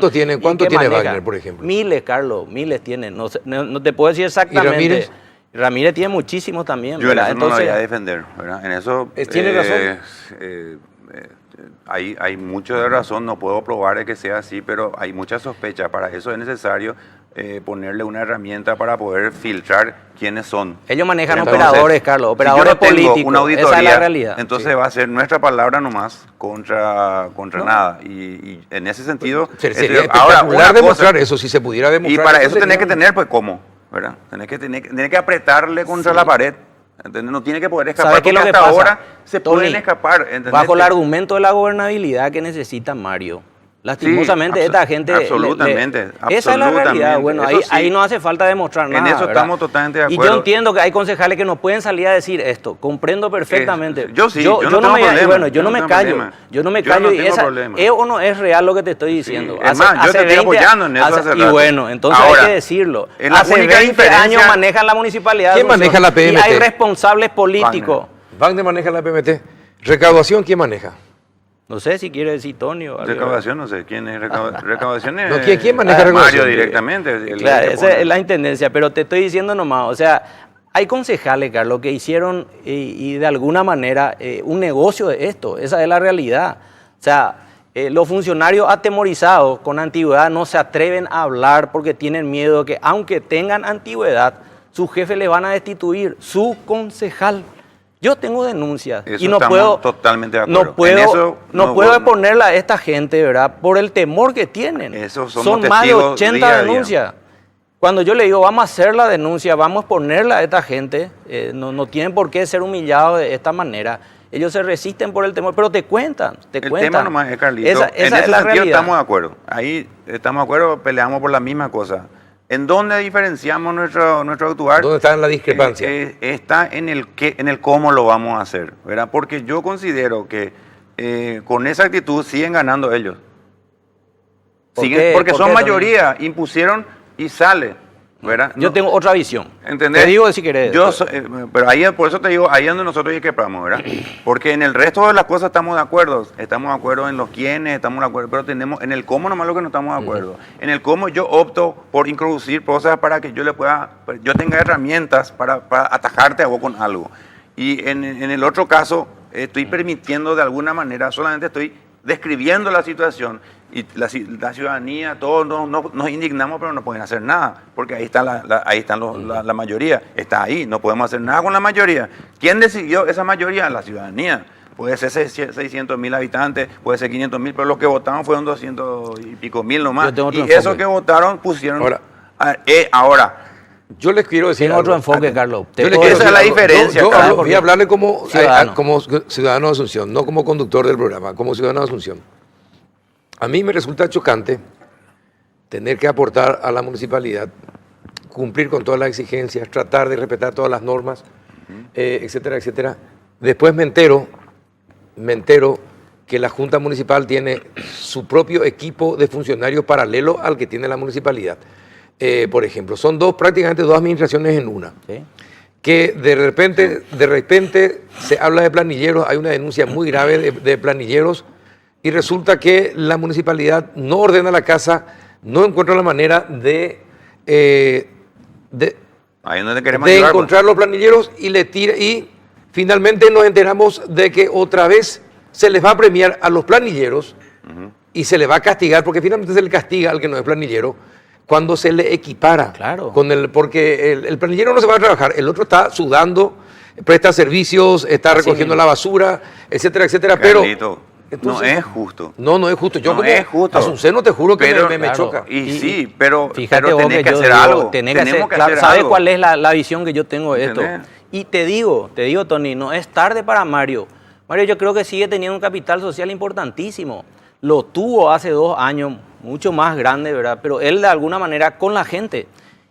¿Cuánto tiene Wagner, por ejemplo? Miles, Carlos, miles tienen. No te puedo decir exactamente. ¿Y Ramírez? Ramírez tiene muchísimos también. Yo en eso no lo voy a defender, ¿verdad? En eso... ¿Tiene razón? Hay mucho de razón, no puedo probar de que sea así, pero hay mucha sospecha. Para eso es necesario ponerle una herramienta para poder filtrar quiénes son. Ellos manejan operadores, Carlos, operadores políticos. Una auditoría, esa es la realidad. Entonces va a ser nuestra palabra nomás contra nada. Y en ese sentido... Sería espectacular demostrar eso, si se pudiera demostrar. Y para eso tenés que tener, pues, ¿cómo? ¿Verdad? Tenés que apretarle contra la pared. ¿Entendés? No tiene que poder escapar, porque hasta ahora se pueden escapar. ¿Entendés? Bajo el argumento de la gobernabilidad que necesita Mario. Lastimosamente, esta gente... Absolutamente. Esa es la realidad. Bueno, ahí no hace falta demostrar nada. En eso estamos totalmente de acuerdo. Y yo entiendo que hay concejales que no pueden salir a decir esto. Comprendo perfectamente. Yo sí, yo no tengo problema. Bueno, yo no me callo. Yo no me callo. Y esa, ¿es o no es real lo que te estoy diciendo? Es más, yo te estoy apoyando en eso hace rato. Y bueno, entonces hay que decirlo. Hace 20 años manejan la municipalidad. ¿Quién maneja la PMT? Y hay responsables políticos. Wagner maneja la PMT. ¿Recaudación quién maneja? No sé si quiere decir Tony o algo. Recaudación, no sé. ¿Quién es recaudación? No, ¿quién maneja recaudación? Mario directamente. Claro, esa es la intendencia, pero te estoy diciendo nomás, o sea, hay concejales, Carlos, que hicieron y de alguna manera un negocio de esto, esa es la realidad. O sea, los funcionarios atemorizados con antigüedad no se atreven a hablar porque tienen miedo de que aunque tengan antigüedad, sus jefes les van a destituir, su concejal. Yo tengo denuncias eso y no puedo totalmente de acuerdo. No puedo exponerla a esta gente, ¿verdad? Por el temor que tienen. Son más de 80 denuncias. Cuando yo le digo, vamos a hacer la denuncia, vamos a ponerla a esta gente, no tienen por qué ser humillados de esta manera. Ellos se resisten por el temor, pero te cuentan. El tema nomás es, Carlito, en ese sentido estamos de acuerdo. Ahí estamos de acuerdo, peleamos por la misma cosa. ¿En dónde diferenciamos nuestro actuar? ¿Dónde está la discrepancia? Está en el cómo lo vamos a hacer, ¿verdad? Porque yo considero que con esa actitud siguen ganando ellos. Porque son mayoría, impusieron y sale. ¿verdad? Yo No, tengo otra visión. ¿entendés? Te digo si querés. Pero ahí, por eso te digo, ahí es donde nosotros discrepamos, ¿verdad? Porque en el resto de las cosas estamos de acuerdo en los quiénes, estamos de acuerdo, pero tenemos en el cómo nomás lo que no estamos de acuerdo. En el cómo yo opto por introducir cosas para que yo tenga herramientas para atajarte a vos con algo. Y en el otro caso, estoy permitiendo de alguna manera, solamente estoy describiendo la situación. Y la ciudadanía, todos nos indignamos, pero no pueden hacer nada, porque ahí está la mayoría, está ahí, no podemos hacer nada con la mayoría. ¿Quién decidió esa mayoría? La ciudadanía. Puede ser 600.000 habitantes, puede ser 500.000, pero los que votaron fueron 200 y pico mil nomás. Y esos que votaron pusieron... Ahora yo les quiero decir Tiene otro algo. enfoque, Carlos. Esa es la diferencia, Yo Carlos. voy a hablarle como Ciudadano. ciudadano de Asunción, no como conductor del programa, como ciudadano de Asunción. A mí me resulta chocante tener que aportar a la municipalidad, cumplir con todas las exigencias, tratar de respetar todas las normas, etcétera, etcétera. Después me entero que la Junta Municipal tiene su propio equipo de funcionarios paralelo al que tiene la municipalidad. Por ejemplo, son prácticamente dos administraciones en una. ¿Sí? Que de repente se habla de planilleros, hay una denuncia muy grave de planilleros, y resulta que la municipalidad no ordena la casa, no encuentra la manera de Ahí es donde queremos llegar, encontrar los planilleros y le tira, y finalmente nos enteramos de que otra vez se les va a premiar a los planilleros y se les va a castigar, porque finalmente se le castiga al que no es planillero cuando se le equipara. Claro. Porque el planillero no se va a trabajar, el otro está sudando, presta servicios, está Así recogiendo mismo. la basura, etcétera, etcétera. Carlito. Entonces, no es justo. No es justo. Yo No como es justo. Asunceno te juro que Pero, me claro, choca. Y sí, pero Fíjate vos tenés que yo hacer digo, algo. Tenemos que hacer hacer, ¿sabes algo. cuál es la visión que yo tengo de esto? ¿Entendés? Y te digo, Tony, no es tarde para Mario. Mario yo creo que sigue teniendo un capital social importantísimo. Lo tuvo hace 2 años, mucho más grande, ¿verdad? Pero él de alguna manera con la gente.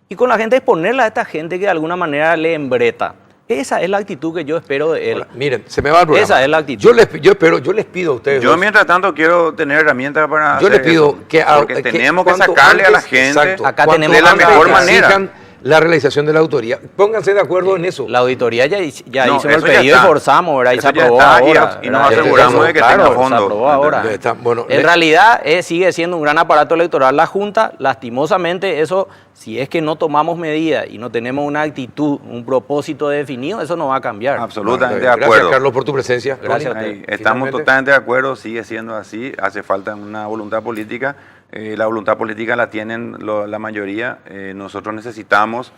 Y con la gente es ponerle a esta gente que de alguna manera le embreta. Esa es la actitud que yo espero de él. Ahora, miren, se me va el programa. Esa es la actitud. Yo les pido a ustedes. Yo dos, mientras tanto quiero tener herramientas para yo les hacer pido eso, porque tenemos que cuanto sacarle a la antes, gente exacto, Acá cuanto tenemos de la antes mejor que manera. exijan la realización de la autoría. Pónganse de acuerdo en eso. La auditoría ya hizo No, el eso ya pedido y está. forzamos, ¿verdad? Y se Eso ya aprobó está, ahora. y nos ¿verdad? aseguramos de que Claro, tenga se fondo. aprobó ahora. Está, bueno, En realidad sigue siendo un gran aparato electoral la Junta. Lastimosamente eso, si es que no tomamos medidas y no tenemos una actitud, un propósito definido, eso no va a cambiar. Absolutamente de Gracias, acuerdo. Carlos, por tu presencia. Gracias Tony, a ti. Ahí, estamos finalmente. totalmente de acuerdo, sigue siendo así, hace falta una voluntad política, la voluntad política la tienen la mayoría, nosotros necesitamos,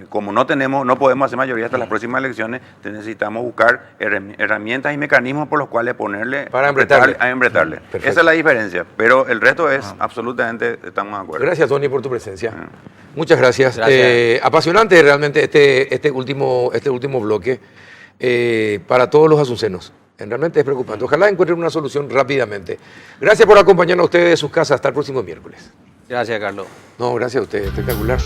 como no podemos hacer mayoría hasta las próximas elecciones, necesitamos buscar herramientas y mecanismos por los cuales ponerle, Para embretarle. a embretarle. Perfecto. Esa es la diferencia, pero el resto es absolutamente, estamos de acuerdo. Gracias, Tony, por tu presencia. Muchas gracias. Gracias. Apasionante realmente este último bloque para todos los asuncenos. Realmente es preocupante. Ojalá encuentren una solución rápidamente. Gracias por acompañarnos a ustedes de sus casas. Hasta el próximo miércoles. Gracias, Carlos. No, gracias a ustedes. Espectacular.